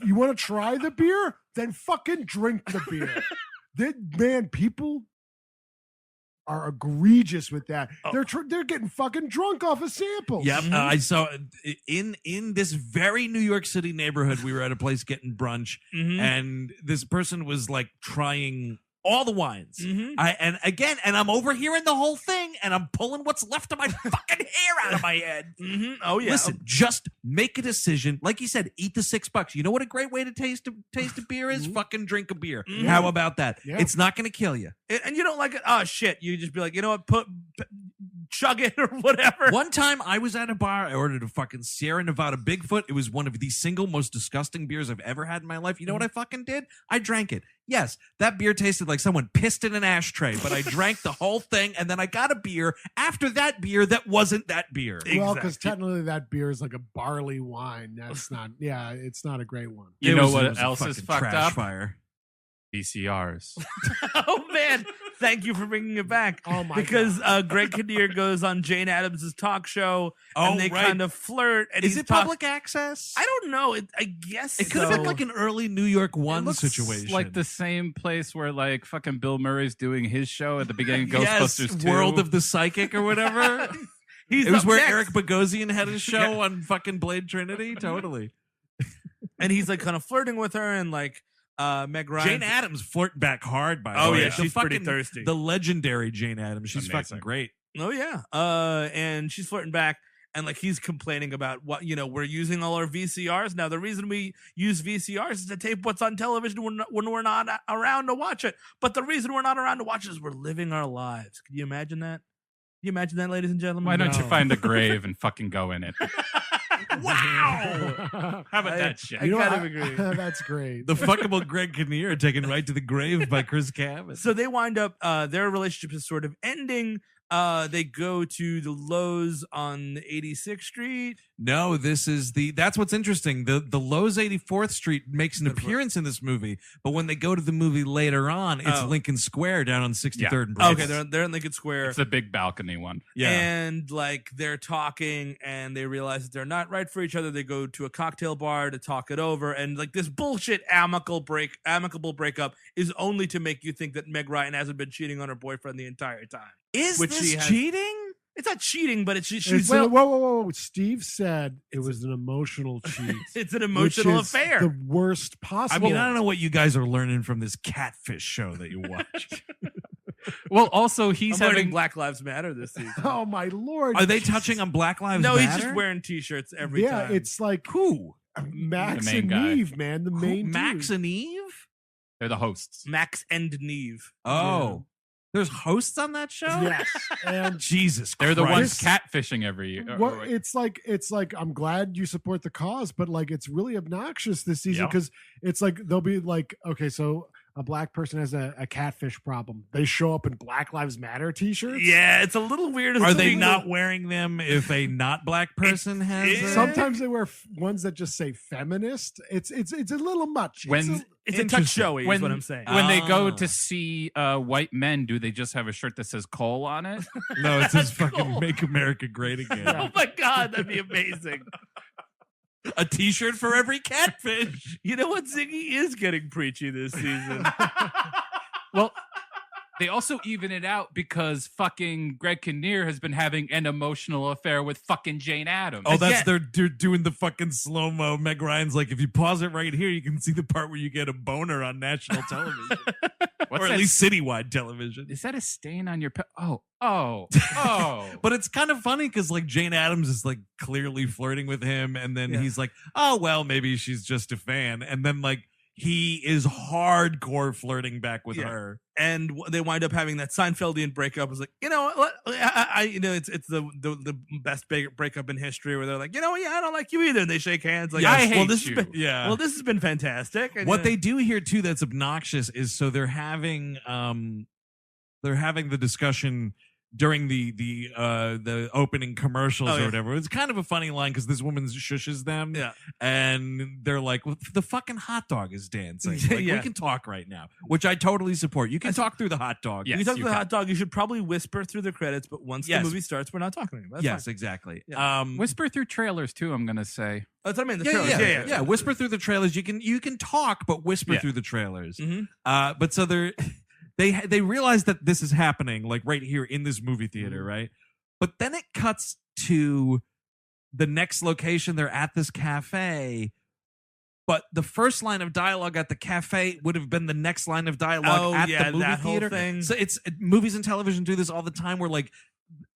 You want to try the beer? Then fucking drink the beer. People are egregious with that. They're getting fucking drunk off of samples. Yep. I saw in this very New York City neighborhood, we were at a place getting brunch, and this person was like trying all the wines. And I'm overhearing the whole thing, and I'm pulling what's left of my fucking hair out of my head. Oh yeah. Listen, just make a decision. Like you said, eat the $6. You know what a great way to taste a beer is? Fucking drink a beer. How about that? Yeah. It's not going to kill you. And you don't like it? Oh shit! You just be like, you know what? Chug it or whatever. One time I was at a bar. I ordered a fucking Sierra Nevada Bigfoot. It was one of the single most disgusting beers I've ever had in my life. You know what I fucking did? I drank it. Yes, that beer tasted like someone pissed in an ashtray, but I drank the whole thing, and then I got a beer after that beer that wasn't that beer. Well, because technically that beer is like a barley wine. That's not, it's not a great one. You know what else is fucked up? Fire. VCRs. Oh man, thank you for bringing it back. Oh my because Greg Kinnear goes on Jane Addams' talk show and they kind of flirt. And is it public access? I don't know. I guess it could have been like an early New York One situation, like the same place where like fucking Bill Murray's doing his show at the beginning of Ghostbusters 2. World of the Psychic or whatever. It was where Eric Bogosian had his show on fucking Blade Trinity. Totally. And he's like kind of flirting with her and like. Meg Ryan. Jane Addams flirting back hard, by the way. Yeah, she's pretty thirsty. The legendary Jane Addams. She's fucking great. Oh, yeah. And she's flirting back, and like he's complaining about what, we're using all our VCRs. Now, the reason we use VCRs is to tape what's on television when we're not around to watch it. But the reason we're not around to watch it is we're living our lives. Can you imagine that? Can you imagine that, ladies and gentlemen? Why don't you find a grave and fucking go in it? Wow! How about that shit? I kind of agree. That's great. The fuckable Greg Kinnear taken right to the grave by Chris Cabot. So they wind up, their relationship is sort of ending. They go to the Lowe's on 86th Street. No, that's what's interesting. The Lowe's 84th Street makes an appearance in this movie, but when they go to the movie later on, it's Lincoln Square down on 63rd and Bridge. Okay, they're in Lincoln Square. It's a big balcony one. Yeah. And like they're talking and they realize that they're not right for each other. They go to a cocktail bar to talk it over, and like this bullshit amicable breakup is only to make you think that Meg Ryan hasn't been cheating on her boyfriend the entire time. Is this cheating? It's not cheating, but she's whoa. Steve said it was an emotional cheat. It's an emotional which is affair. The worst possible. I mean, I don't know what you guys are learning from this catfish show that you watched. Well, also he's I'm learning having Black Lives Matter this season. Oh my lord! Are they touching on Black Lives No, Matter? he's just wearing T-shirts every time. Yeah, it's like who? Max The main and guy. Neve, man. The main Max dude. and Eve? they're the hosts. Max and Neve. Oh. There's hosts on that show? Yes, and Jesus They're the ones Christ. catfishing every year. well, it's like I'm glad you support the cause, but like it's really obnoxious this season Yeah. because it's like they'll be like, okay, so a black person has a catfish problem. They show up in Black Lives Matter t-shirts. Yeah, it's a little weird. Are they not wearing them if a not black person has it- them? Sometimes they wear ones that just say feminist. It's a little much. When It's a touch showy, is what I'm saying. When they go Oh. to see white men, do they just have a shirt that says Cole on it? No, it says fucking Cool. Make America Great Again. Oh my God, that'd be amazing. A t-shirt for every catfish. You know what? Ziggy is getting preachy this season. Well, they also even it out because fucking Greg Kinnear has been having an emotional affair with fucking Jane Addams. Oh, that's they're doing the fucking slow-mo. Meg Ryan's like, if you pause it right here, you can see the part where you get a boner on national television. What's or at that? least citywide television. Is that a stain on your oh. But it's kind of funny because like Jane Addams is like clearly flirting with him, and then he's like, oh well, maybe she's just a fan, and then like he is hardcore flirting back with her. And they wind up having that Seinfeldian breakup. It's like, you know, it's the best breakup in history where they're like, I don't like you either, and they shake hands. Like, Yeah, I hate well, this you. has been, Yeah. well, this has been fantastic. And, What they do here too that's obnoxious is so they're having the discussion during the opening commercials Oh, or yeah. whatever. It's kind of a funny line because this woman shushes them, Yeah. and they're like, well, "The fucking hot dog is dancing. Like, Yeah. We can talk right now," which I totally support. You can talk through the hot dog. Yes, you talk to you the can. hot dog, you should probably whisper through the credits, but once Yes. the movie starts, we're not talking anymore. That's Yes, fine. exactly. Yeah. Whisper through trailers too, I'm gonna say. That's what I mean. The Yeah, trailers. yeah. Whisper through the trailers. You can talk, but whisper Yeah. through the trailers. Mhm. But so they realize that this is happening, like right here in this movie theater, right? But then it cuts to the next location. They're at this cafe, but the first line of dialogue at the cafe would have been the next line of dialogue at the movie that whole theater. thing. So it's movies and television do this all the time, where like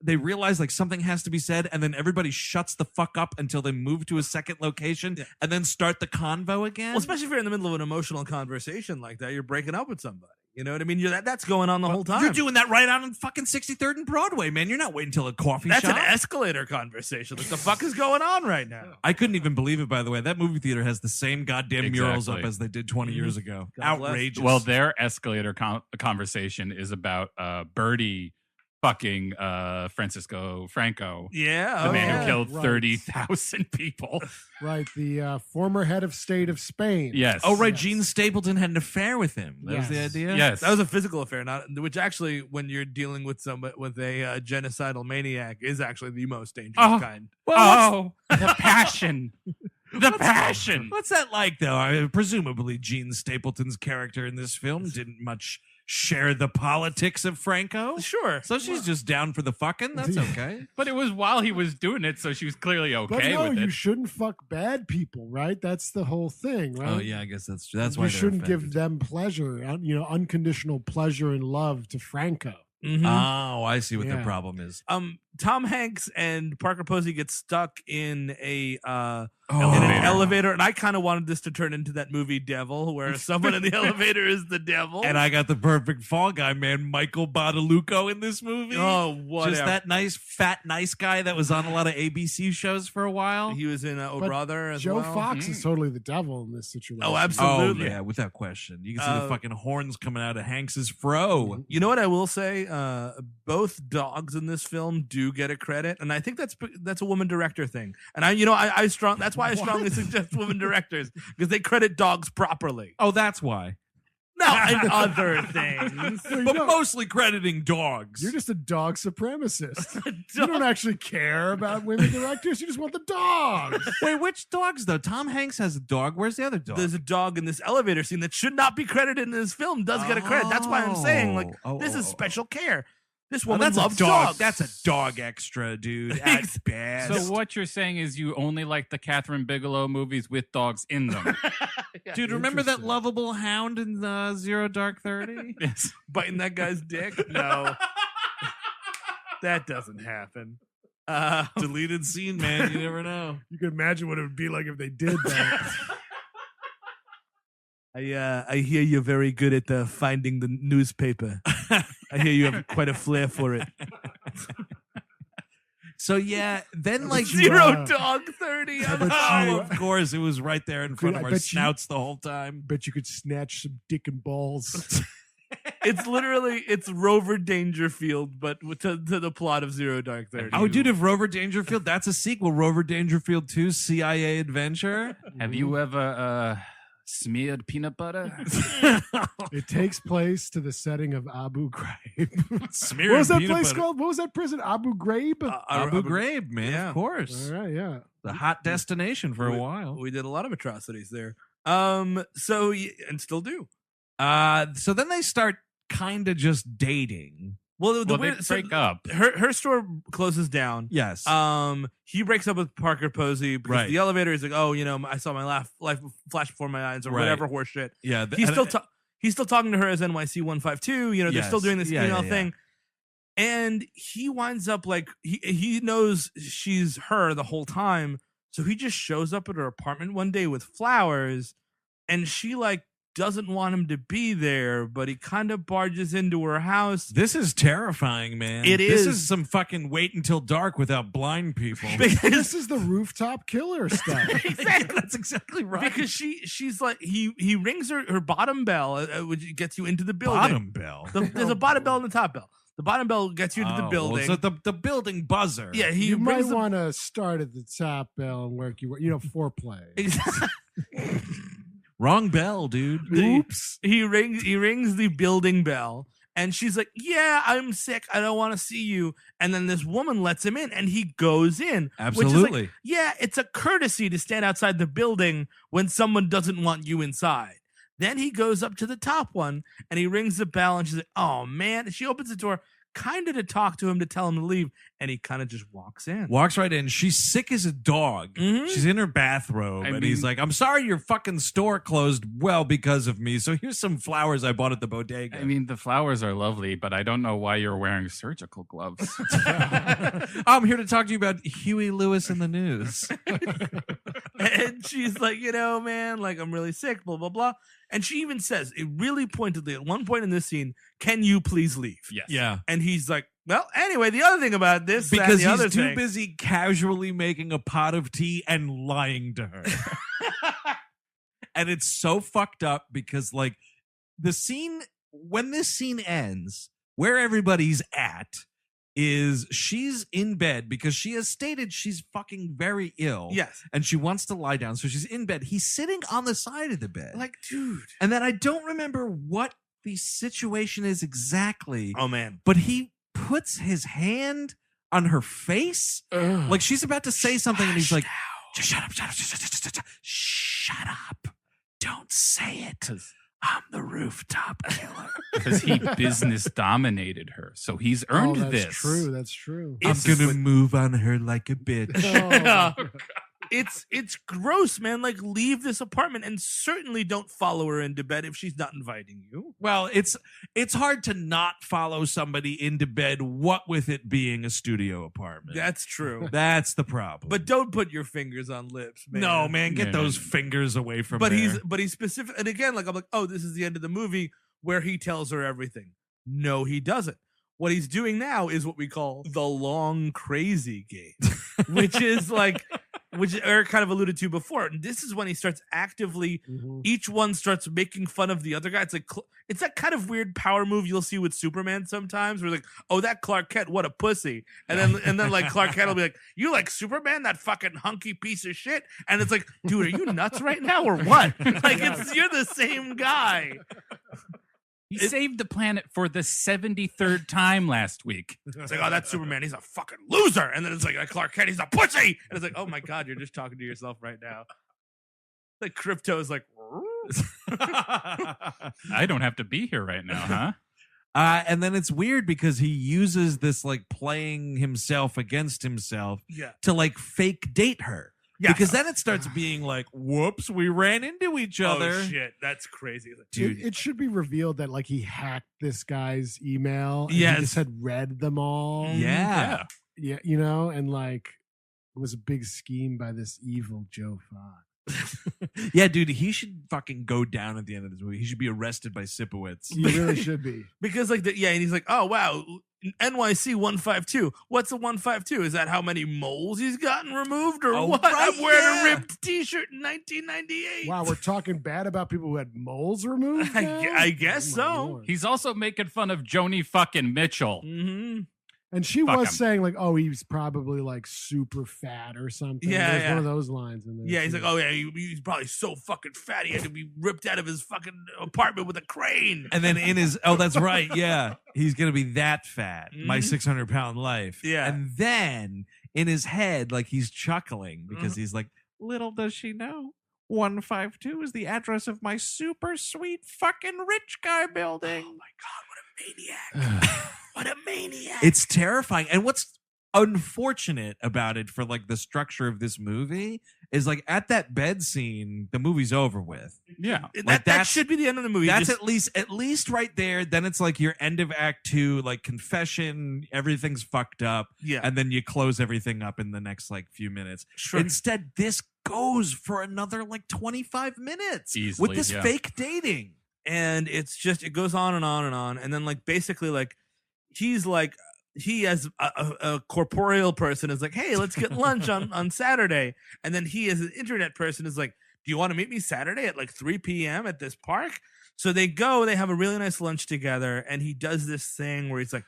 they realize like something has to be said, and then everybody shuts the fuck up until they move to a second location and then start the convo again. Well, especially if you're in the middle of an emotional conversation like that, you're breaking up with somebody. You know what I mean? That's going on the whole time. You're doing that right out on fucking 63rd and Broadway, man. You're not waiting till a coffee That's shop. an escalator conversation. What the fuck is going on right now? I couldn't even believe it, by the way. That movie theater has the same goddamn murals up Exactly. as they did 20 years ago. God bless. Outrageous. Well, their escalator conversation is about Birdie fucking Francisco Franco, Yeah. the man who killed right. 30,000 people. Right, the former head of state of Spain. Yes. Oh, right. Gene Stapleton had an affair with him. That was the Yes. idea? Yes. That was a physical affair, which actually, when you're dealing with a genocidal maniac, is actually the most dangerous kind. Oh, the passion. The passion. What's that like, though? I mean, presumably, Gene Stapleton's character in this film didn't much share the politics of Franco. Sure. So she's just down for the fucking. That's okay. But it was while he was doing it, so she was clearly But okay no, with you it. shouldn't fuck bad people, right? That's the whole thing, right? Oh, yeah, I guess that's why you they're shouldn't give offended. them pleasure, unconditional pleasure and love to Franco. Mhm. Oh, I see what the Yeah. problem is. Tom Hanks and Parker Posey get stuck in an Elevator. elevator, and I kind of wanted this to turn into that movie Devil, where someone in the elevator is the devil. And I got the perfect fall guy, man. Michael Badalucco in this movie. Oh, whatever. Just that nice, fat, nice guy that was on a lot of ABC shows for a while. He was in Oh But Brother as Joe well. Fox is totally the devil in this situation. Oh, absolutely. Oh, yeah, without question. You can see the Uh, fucking horns coming out of Hanks's fro. You know what I will say? Both dogs in this film do get a credit, and I think that's a woman director thing. And that's why I strongly suggest women directors, because they credit dogs properly. Oh, that's why. No, and other things. But mostly crediting dogs. You're just a dog supremacist. You don't actually care about women directors. You just want the dogs. Wait, which dogs, though? Tom Hanks has a dog. Where's the other dog? There's a dog in this elevator scene that should not be credited in this film. Does get a credit. That's why I'm saying, like, Oh, this is oh, special care. This Well, woman that's loves a dog. dogs. That's a dog extra, dude. At best. So what you're saying is you only like the Catherine Bigelow movies with dogs in them. Dude, remember that Interesting. lovable hound in Zero Dark 30? Yes. biting that guy's dick. No, that doesn't happen. Deleted scene, man. You never know. You can imagine what it would be like if they did that. I hear you're very good at finding the newspaper. I hear you have quite a flair for it. So yeah, then like Zero Dog 30. Oh, of course, it was right there in front of I our bet snouts the whole time. Bet you could snatch some dick and balls. It's Rover Dangerfield, but to the plot of Zero Dark 30. Oh, dude, if Rover Dangerfield, that's a sequel. Rover Dangerfield 2 CIA Adventure. Have you ever smeared peanut butter? It takes place to the setting of Abu Ghraib. Smeared What was that peanut place butter. called? What was that prison? Abu Ghraib? Abu Ghraib, man, Yeah. of course. All right, yeah. The hot destination for a while. We did a lot of atrocities there. So and still do. So then they start kind of just dating. Well, Well, they break up. Her store closes down. Yes. He breaks up with Parker Posey because Right. the elevator is like, oh, I saw my life flash before my eyes or Right. whatever horse shit. yeah. He's still talking to her as NYC 152. They're Yes. still doing this Yeah, email yeah. thing, and he winds up like he knows she's her the whole time, so he just shows up at her apartment one day with flowers, and she like doesn't want him to be there, but he kind of barges into her house. This is terrifying, man. It This is. is some fucking wait until dark without blind people. This is the rooftop killer stuff. That's exactly right. Because she's like he rings her bottom bell, which gets you into the building. Bottom bell. There's a bottom bell and a top bell. The bottom bell gets you into the Oh, building. well, so the building buzzer. Yeah, he You might rings the want to start at the top bell and work foreplay. Wrong bell, dude. Oops. He rings the building bell, and she's like, "Yeah, I'm sick. I don't want to see you." And then this woman lets him in, and he goes in. Which is Absolutely. like, yeah, it's a courtesy to stand outside the building when someone doesn't want you inside. Then he goes up to the top one, and he rings the bell, and she's like, "Oh man!" And she opens the door, kind of to talk to him to tell him to leave, and he kind of just walks in. Walks right in. She's sick as a dog. Mhm. She's in her bathrobe, I and he's mean- like, "I'm sorry, your fucking store closed. Well, because of me. So here's some flowers I bought at the bodega." I mean, the flowers are lovely, but I don't know why you're wearing surgical gloves. I'm here to talk to you about Huey Lewis in the news. And she's like, man, like I'm really sick, blah, blah, blah. And she even says it really pointedly at one point in this scene, "Can you please leave?" Yes. Yeah. And he's like, well, anyway, the other thing about this, that, and Because the other he's too thing. busy casually making a pot of tea and lying to her. And it's so fucked up because, like, when this scene ends, where everybody's at is she's in bed because she has stated she's fucking very ill. Yes. And she wants to lie down. So she's in bed. He's sitting on the side of the bed. Like, dude. And then I don't remember what the situation is exactly. Oh, man. But he puts his hand on her face. Like she's about to say something and he's like, "Just shut up, shut up, shut up. Don't say it. I'm the rooftop killer." Because he business dominated her. So he's earned that's this. true. That's true. I'm gonna move on her like a bitch. Oh, It's gross, man. Like, leave this apartment and certainly don't follow her into bed if she's not inviting you. Well, it's hard to not follow somebody into bed, what with it being a studio apartment. That's true. That's the problem. But don't put your fingers on lips, man. no, man, get No, no, those no. fingers away from But there. he's specific. And again, like, I'm like, oh, this is the end of the movie where he tells her everything. No, he doesn't. What he's doing now is what we call the long crazy game, which is like, which Eric kind of alluded to before. And this is when he starts actively, mhm. each one starts making fun of the other guy. It's like, it's that kind of weird power move you'll see with Superman sometimes where like, oh, that Clark Kent, what a pussy. And then like Clark Kent will be like, you like Superman, that fucking hunky piece of shit. And it's like, dude, are you nuts right now or what? Like, you're the same guy. He saved the planet for the 73rd time last week. It's like, oh, that's Superman. He's a fucking loser. And then it's like, Clark Kent, he's a pussy. And it's like, oh my God, you're just talking to yourself right now. Like, Crypto is like, I don't have to be here right now, huh? And then it's weird because he uses this like playing himself against himself to like fake date her. Yeah. Because then it starts being like, whoops, we ran into each other. Oh shit, that's crazy. Dude, it should be revealed that like he hacked this guy's email. And Yes. he just had read them all. yeah. Yeah, you know, and like it was a big scheme by this evil Joe Fox. Yeah, dude, he should fucking go down at the end of this movie. He should be arrested by Sipowicz. He really should be. Because like and he's like, oh wow, NYC 152. What's a 152? Is that how many moles he's gotten removed or Oh, what? right, I'm wearing yeah. a ripped T-shirt in 1998. Wow, we're talking bad about people who had moles removed. now? I guess Oh, my so. Lord. He's also making fun of Joni fucking Mitchell. Mm-hmm. And she Fuck was him. saying like, oh, he's probably like super fat or something. Yeah, There's yeah. one of those lines in there. Yeah, he's too. like, oh yeah, he's probably so fucking fat he had to be ripped out of his fucking apartment with a crane. And then in his, oh, that's right. Yeah. He's going to be that fat. My Mhm. 600-pound life. Yeah. And then in his head, like he's chuckling because he's like, little does she know. 152 is the address of my super sweet fucking rich guy building. Oh my god, what a maniac! What a maniac! It's terrifying. And what's unfortunate about it for like the structure of this movie is like at that bed scene, the movie's over with. Yeah. Like, that that's- should be the end of the movie. That's Just- at least right there. Then it's like your end of act 2, like confession, everything's fucked up. yeah. And then you close everything up in the next like few minutes. Sure. Instead, this goes for another like 25 minutes Easily, with this yeah. fake dating. And it's just it goes on and on and on, and then like basically like he's like he as a corporeal person is like, hey, let's get lunch on Saturday, and then he as an internet person is like, do you want to meet me Saturday at like 3 p.m. at this park? So they go, they have a really nice lunch together, and he does this thing where he's like,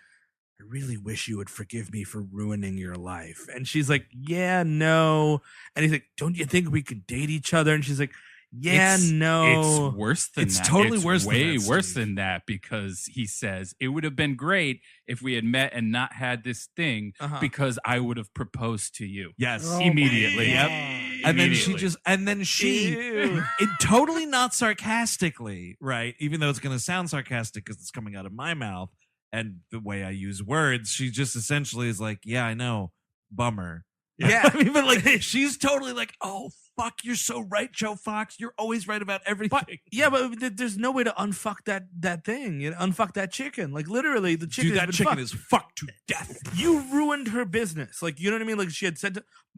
I really wish you would forgive me for ruining your life. And she's like, yeah, no. And he's like, don't you think we could date each other? And she's like, yeah, no. It's worse than It's that. totally It's worse than way that, worse Steve. than that, because he says it would have been great if we had met and not had this thing, Uh-huh. because I would have proposed to you. Yes. Oh, Immediately. Yep. And then Immediately. she Ew. it totally not sarcastically, right? Even though it's going to sound sarcastic because it's coming out of my mouth and the way I use words, she just essentially is like, yeah, I know, bummer. Yeah. I mean, but like she's totally like, oh fuck, you're so right, Joe Fox. You're always right about everything. Yeah, but there's no way to unfuck that thing. You know, unfuck that chicken. Like literally, the chicken. Dude, has that been chicken fucked. is fucked to death. You ruined her business. Like, you know what I mean? Like, she had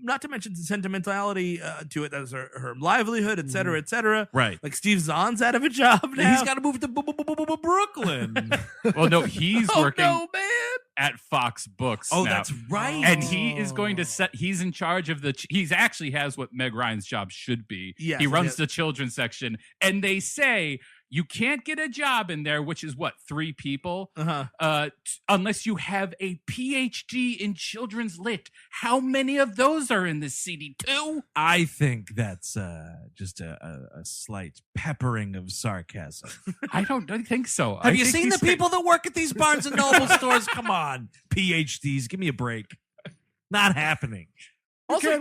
not to mention the sentimentality to it. That was her livelihood, et cetera, et cetera. Right. Like, Steve Zahn's out of a job now. He's got to move to Brooklyn. Well, no, he's oh working no, man! at Fox Books. Oh, now. that's right. And he is going to set. He's in charge of he's actually has what Meg Ryan's job should be. Yes, he runs yes. the children's section, and they say you can't get a job in there, which is what, 3 people, unless you have a PhD in children's lit. How many of those are in this CD? 2? I think that's just a slight peppering of sarcasm. I don't think so. Have I you think seen the he's- people that work at these Barnes and Noble stores? Come on, PhDs, give me a break. Not happening.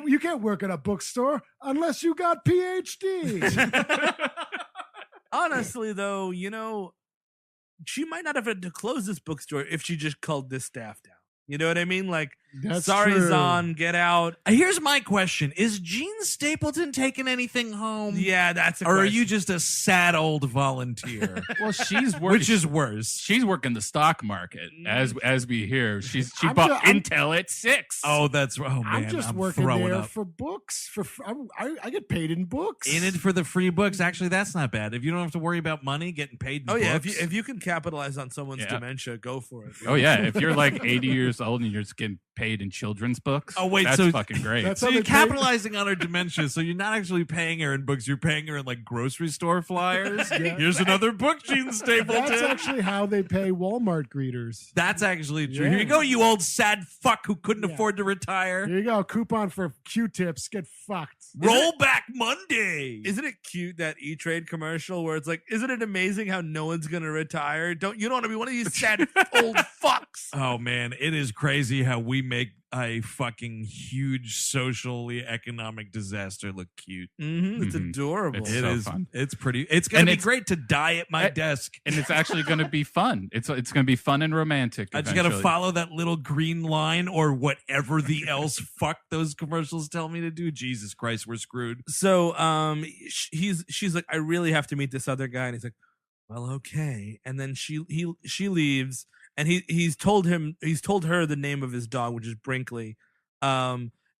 You can't work at a bookstore unless you got PhDs. Honestly, though, you know, she might not have had to close this bookstore if she just culled this staff down. You know what I mean? Like, That's sorry, true. Zahn, get out. Here's my question: is Gene Stapleton taking anything home? Yeah, that's a Or are question. you just a sad old volunteer? Well, she's working. Which is worse? She's working the stock market, as we hear. She I'm bought ju- I'm- Intel at 6. Oh, that's oh man, I'm just working throwing there up. for books. I get paid in books. In it for the free books. Actually, that's not bad. If you don't have to worry about money getting paid. In Oh yeah, books. if you can capitalize on someone's Yeah. dementia, go for it. Oh yeah, if you're like 80 years old and you're just getting paid in children's books, Oh, wait, that's so- fucking great. That's So how you're they pay- capitalizing on her dementia. So you're not actually paying her in books. You're paying her in like grocery store flyers. Yeah. Here's another book, Gene Stapleton. That's actually how they pay Walmart greeters. That's actually true. Yeah. Here you go, you old sad fuck who couldn't Yeah. afford to retire. Here you go. Coupon for Q-tips. Get fucked. Roll back Monday. Isn't it cute that E-Trade commercial where it's like, isn't it amazing how no one's gonna retire? You don't want to be one of these sad old fucks. Oh man, it is crazy how we make a fucking huge socially economic disaster look cute. It's Mhm. adorable. It's It so is. fun. It's pretty. It's gonna be it's- great to die at my desk. And it's actually going to be fun. It's going to be fun and romantic. I just gotta eventually. follow that little green line or whatever the else fuck those commercials tell me to do. Jesus Christ, we're screwed. So she's like, I really have to meet this other guy, and he's like, well, okay. And then she leaves, and he's told her the name of his dog, which is Brinkley.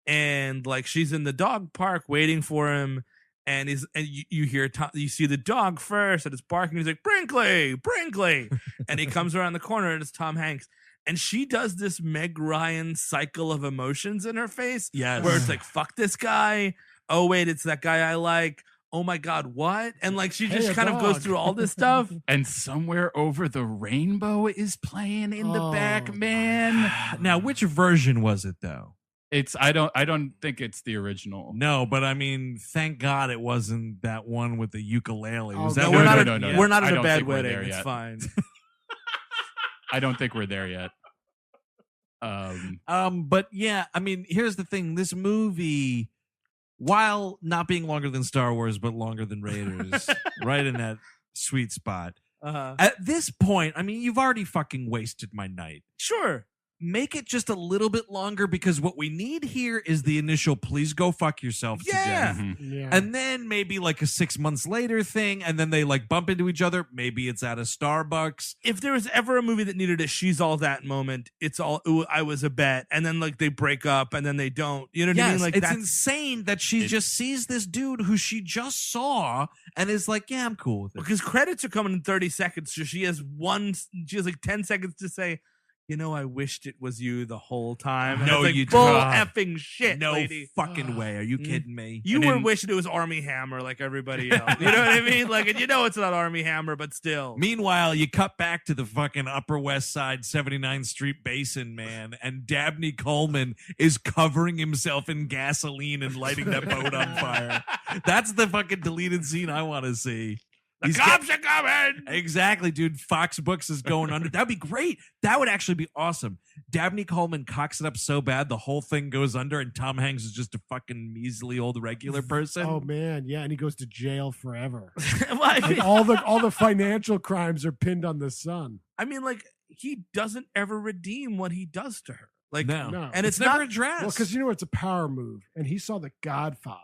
And like she's in the dog park waiting for him, and you hear you see the dog first, and it's barking. He's like, Brinkley, and he comes around the corner, and it's Tom Hanks. And she does this Meg Ryan cycle of emotions in her face, Yes. where it's like, fuck this guy. Oh wait, it's that guy I like. Oh my God, what? And like she just Hey, a kind of goes dog. through all this stuff. And Somewhere Over the Rainbow is playing in the back, Oh, man. Now, which version was it though? I don't think it's the original. No, but I mean, thank God it wasn't that one with the ukulele. Was Oh, that no, we're one? not, no, we're not I at a don't bad think we're wedding. there It's yet. fine. I don't think we're there yet. But yeah, I mean, here's the thing. This movie, while not being longer than Star Wars, but longer than Raiders, right in that sweet spot. Uh-huh. At this point, I mean, you've already fucking wasted my night. Sure. Make it just a little bit longer because what we need here is the initial please go fuck yourself to Yeah. death. Mhm. Yeah. And then maybe like a 6 months later thing, and then they like bump into each other. Maybe it's at a Starbucks. If there was ever a movie that needed a she's all that moment, it's all ooh, I was a bet, and then like they break up and then they don't. You know what I mean? Like it's that's insane that she just sees this dude who she just saw and is like, yeah, I'm cool with it. because credits are coming in 30 seconds. So she has like 10 seconds to say, you know, I wished it was you the whole time. And No, it's like, you bull don't. effing shit, No lady. fucking way. Are you Mm. kidding me? You And were then- wishing it was Army Hammer like everybody else. You know what I mean? Like, and you know it's not Army Hammer, but still. Meanwhile, you cut back to the fucking Upper West Side 79th Street Basin, man, and Dabney Coleman is covering himself in gasoline and lighting that boat on fire. That's the fucking deleted scene I want to see. The cops are coming. Exactly, dude. Fox Books is going under. That'd be great. That would actually be awesome. Dabney Coleman cocks it up so bad the whole thing goes under, and Tom Hanks is just a fucking measly old regular person. Oh man, yeah, and he goes to jail forever. Well, I mean, Like all the financial crimes are pinned on the son. like he doesn't ever redeem what he does to her. Like, no. No. and It's it's never not. addressed. Well, because you know it's a power move, and he saw The Godfather.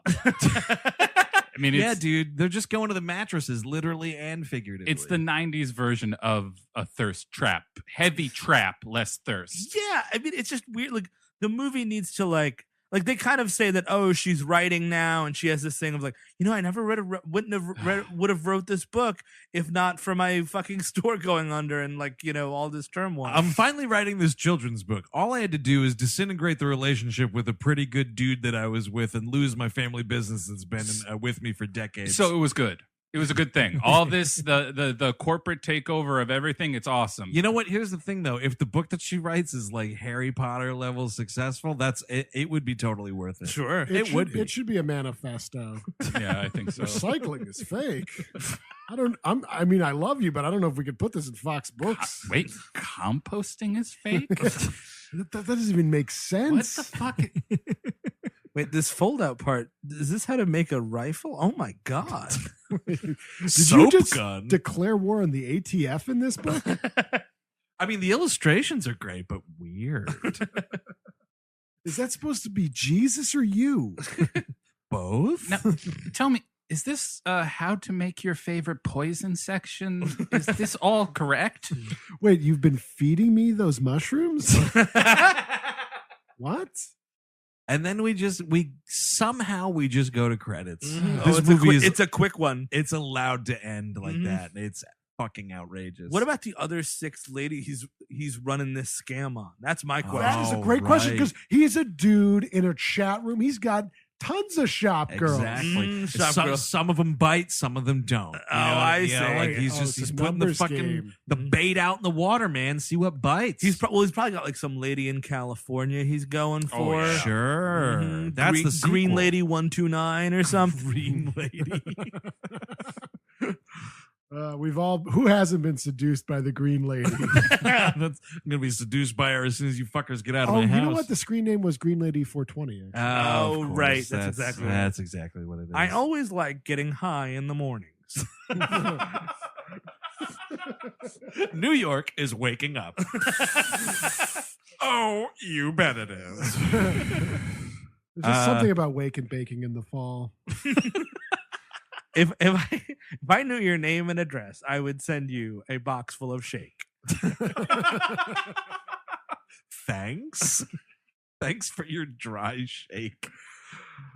I mean, yeah, it's, dude, they're just going to the mattresses, literally and figuratively. it's the 90s version of a thirst trap. Heavy trap, less thirst. Yeah, I mean, it's just weird. Like the movie needs to like they kind of say that, oh, she's writing now, and she has this thing of like, you know, I never would have wrote this book if not for my fucking store going under and like, you know, all this turmoil. I'm finally writing this children's book. All I had to do is disintegrate the relationship with a pretty good dude that I was with and lose my family business that's been with me for decades. So it was good. It was a good thing. All this, the corporate takeover of everything, it's awesome. you know what? Here's the thing, though. If the book that she writes is like Harry Potter level successful, that's it. It would be totally worth it. sure. It would be. It should be a manifesto. Yeah, I think so. Recycling is fake. I mean, I love you, but I don't know if we could put this in Fox Books. Wait, composting is fake? That doesn't even make sense. What the fuck? Wait, this fold out part, is this how to make a rifle? Oh my God. Did you Soap just gun. declare war on the ATF in this book? I mean, the illustrations are great, but weird. Is that supposed to be Jesus or you? Both? Now, tell me, is this how to make your favorite poison section? Is this all correct? Wait, you've been feeding me those mushrooms? What? And then we somehow just go to credits. Mhm. This it's movie is it's a quick one. it's allowed to end like Mhm. that. It's fucking outrageous. What about the other 6 ladies he's running this scam on? That's my question. That is a Oh, great question right. because he's a dude in a chat room. He's got tons of shop girls. Exactly. Shop girls. Some of them bite, some of them don't. You Oh, know, I you know, see. like he's Oh, just it's he's a putting the numbers fucking game. the bait out in the water, man. See what bites. He's probably got like some lady in California he's going for. yeah. sure. Mhm. That's the sequel. Green Lady 129 or something. Green lady. Who hasn't been seduced by the green lady? I'm gonna be seduced by her as soon as you fuckers get out of Oh, my house. you know what? The screen name was Green Lady 420. Oh, Oh, of course. right. That's exactly right. That's exactly what it is. I always like getting high in the mornings. New York is waking up. Oh, you bet it is. There's just something about wake and baking in the fall. If I knew your name and address, I would send you a box full of shake. Thanks. Thanks for your dry shake.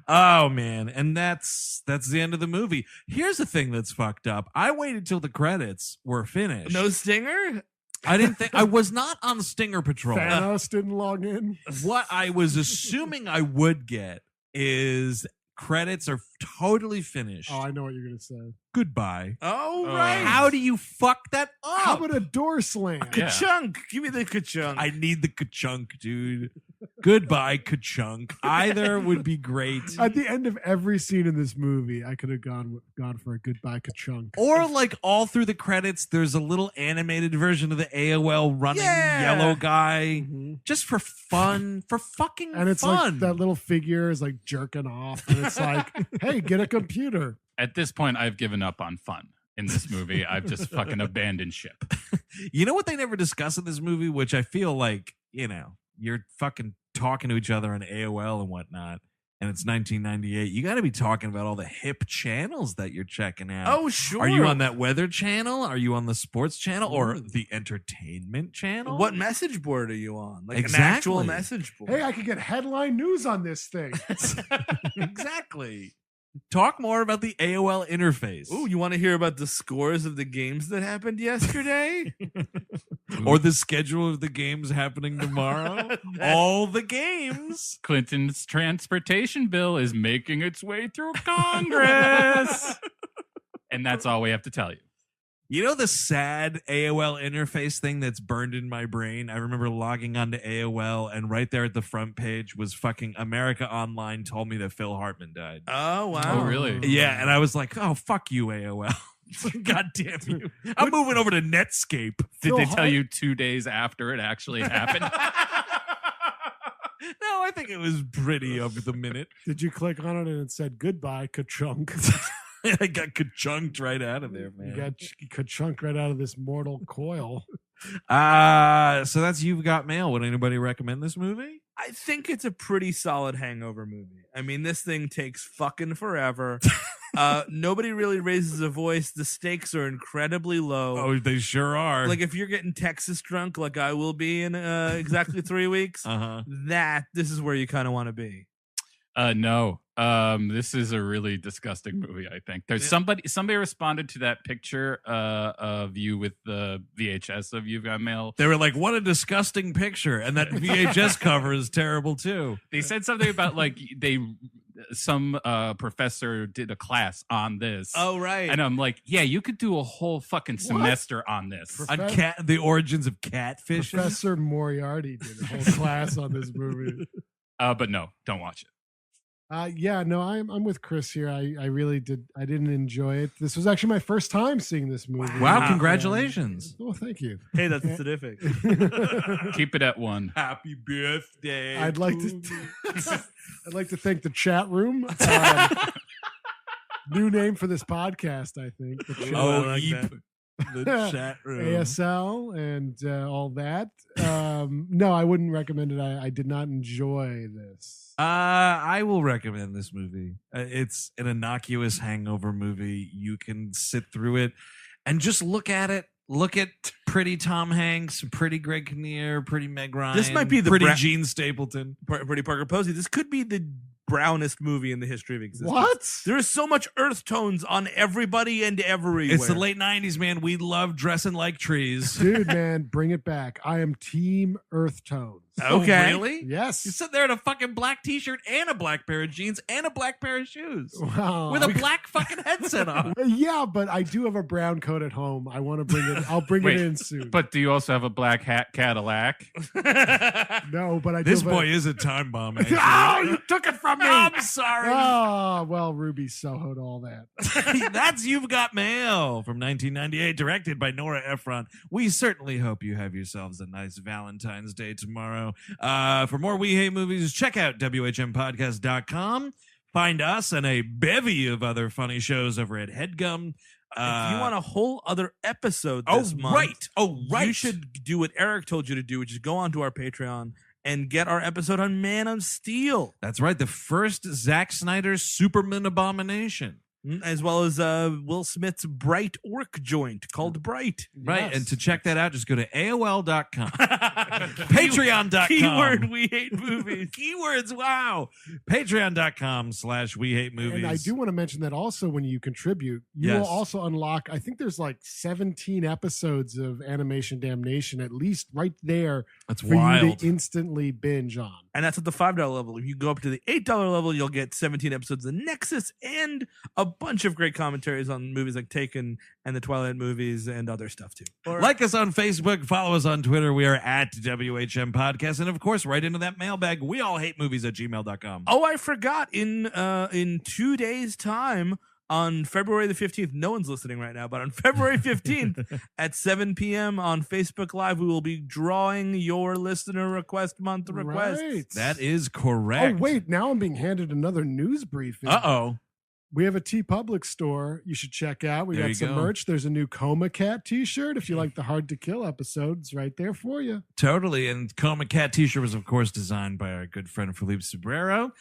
Oh man, and that's the end of the movie. Here's the thing that's fucked up. I waited till the credits were finished. No stinger? I didn't think I was not on Stinger Patrol. Thanos didn't log in. What I was assuming I would get is credits are totally finished. Oh, I know what you're gonna say. Goodbye. Oh, right. How do you fuck that up? How about a door slam? Yeah. Ka-chunk. Give me the ka-chunk. I need the ka-chunk, dude. Goodbye, ka-chunk. Either would be great. At the end of every scene in this movie, I could have gone for a goodbye ka-chunk. Or like all through the credits, there's a little animated version of the AOL running yellow guy, just for fun, for fucking And it's fun. like that little figure is like jerking off, and it's like, hey, get a computer. At this point, I've given up on fun in this movie. I've just fucking abandoned ship. You know what they never discuss in this movie, which I feel like, you're fucking talking to each other on AOL and whatnot, and it's 1998. You got to be talking about all the hip channels that you're checking out. Oh, sure. Are you on that weather channel? Are you on the sports channel or the entertainment channel? What message board are you on? Like Exactly. an actual message board. Hey, I could get headline news on this thing. Exactly. Talk more about the AOL interface. Ooh, you want to hear about the scores of the games that happened yesterday? Or the schedule of the games happening tomorrow. All the games. Clinton's transportation bill is making its way through Congress. And that's all we have to tell you. You know the sad AOL interface thing that's burned in my brain? I remember logging onto AOL, and right there at the front page was fucking America Online told me that Phil Hartman died. Oh, wow. Oh, really? Yeah, and I was like, oh, fuck you, AOL. God damn you. I'm moving over to Netscape. Did Phil they tell you 2 days after it actually happened? No, I think it was pretty of the minute. Did you click on it and it said goodbye ka-chunk? I got ka-chunked right out of there, You man. got ka-chunk right out of this mortal coil. So that's You've Got Mail. Would anybody recommend this movie? I think it's a pretty solid hangover movie. I mean, this thing takes fucking forever. Nobody really raises a voice. The stakes are incredibly low. Oh, they sure are. Like if you're getting Texas drunk, like I will be in exactly 3 weeks, this is where you kind of want to be. No. This is a really disgusting movie, I think. There's somebody responded to that picture of you with the VHS of You've Got Mail. They were like, what a disgusting picture. And that VHS cover is terrible too. They said something about like some professor did a class on this. Oh, right. And I'm like, yeah, you could do a whole fucking semester on this. On the origins of catfish. Professor Moriarty did a whole class on this movie. But no, don't watch it. I'm with Chris here. I really didn't enjoy it. This was actually my first time seeing this movie. Wow, congratulations. Oh, thank you. Hey, that's terrific. Keep it at 1. Happy birthday. I'd like to thank the chat room. New name for this podcast, I think. The chat- Oh, I like Eep. The chat room. ASL and all that. No, I wouldn't recommend it. I did not enjoy this. I will recommend this movie. It's an innocuous hangover movie. You can sit through it and just look at it. Look at pretty Tom Hanks, pretty Greg Kinnear, pretty Meg Ryan. This might be the pretty Gene Stapleton. Pretty Parker Posey. This could be the brownest movie in the history of existence. What? There is so much earth tones on everybody and everywhere. It's the late 90s, man. We love dressing like trees. Dude, man, bring it back. I am team Earth Tones. Okay. Oh, really? Yes. You sit there in a fucking black t-shirt and a black pair of jeans and a black pair of shoes Wow. with a black fucking headset on. Yeah, but I do have a brown coat at home. I want to bring it. I'll bring Wait, it in soon. But do you also have a black hat Cadillac? No, but I do This have boy is a time bomb. Oh, you took it from me. I'm sorry. Oh, well, Ruby Soho'd all that. That's You've Got Mail from 1998, directed by Nora Ephron. We certainly hope you have yourselves a nice Valentine's Day tomorrow. For more We Hate Movies, check out WHMPodcast.com. Find us and a bevy of other funny shows over at HeadGum. If you want a whole other episode this month, you should do what Eric told you to do, which is go onto our Patreon and get our episode on Man of Steel. That's right. The first Zack Snyder Superman abomination. As well as Will Smith's Bright Orc joint called Bright. Right. Yes. And to check that out, just go to AOL.com. Patreon.com. Keyword We Hate Movies. Keywords. Wow. Patreon.com/We Hate Movies. And I do want to mention that also when you contribute, you Yes. will also unlock, I think there's like 17 episodes of Animation Damnation, at least right there That's for wild. you to instantly binge on. And that's at the $5 level. If you go up to the $8 level, you'll get 17 episodes of Nexus and a bunch of great commentaries on movies like Taken and the Twilight movies and other stuff too. Like us on Facebook, follow us on Twitter. We are at WHM Podcast. And of course, right into that mailbag, we all hate movies at gmail.com. Oh, I forgot. In 2 days' time, on February the 15th, no one's listening right now, but on February 15th at 7 p.m. on Facebook Live, we will be drawing your listener request month requests. Right. That is Oh, correct. wait. Now I'm being handed another news briefing. Uh-oh. We have a TeePublic store you should check out. We There got you some go. merch. There's a new Coma Cat t-shirt. If you like the Hard to Kill episodes, right there for you. Totally. And Coma Cat t-shirt was, of course, designed by our good friend Felipe Sobrero.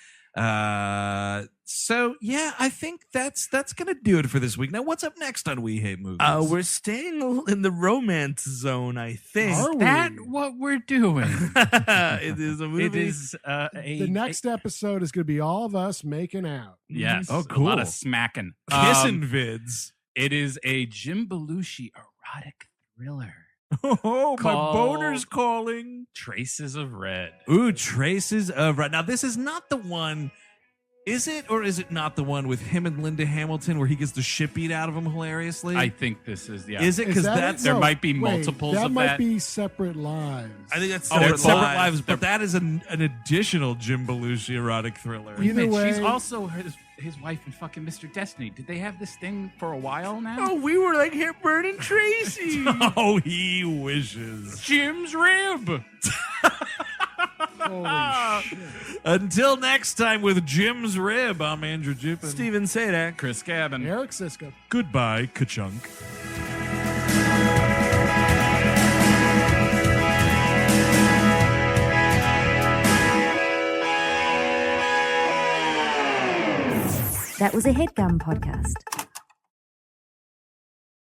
So yeah, I think that's gonna do it for this week. Now, what's up next on We Hate Movies? We're staying in the romance zone, I think. Are we? That what we're doing? It is a movie. It is The next episode is going to be all of us making out. yes. Oh, A lot cool. of smacking. Kissing vids. It is a Jim Belushi erotic thriller. Oh, my Called- boner's calling. Traces of Red. Ooh, Traces of Red. Now, this is not the one. Is it or is it not the one with him and Linda Hamilton where he gets the shit beat out of him hilariously? I think this is Is it? Because that that's it? there No, might be wait, multiples that of might that. be Separate Lives. I think that's Oh, it's Separate Lives. Lives, but that is an additional Jim Belushi erotic thriller. Either Wait, way, she's also his wife in fucking Mr. Destiny. Did they have this thing for a while now? Oh, we were like Hepburn and Tracy. Oh, he wishes. Jim's rib. holy shit. Until next time with Jim's Rib, I'm Andrew Jippin. Steven Sadak. Chris Cabin. Eric Siska. Goodbye, ka-chunk. That was a HeadGum podcast.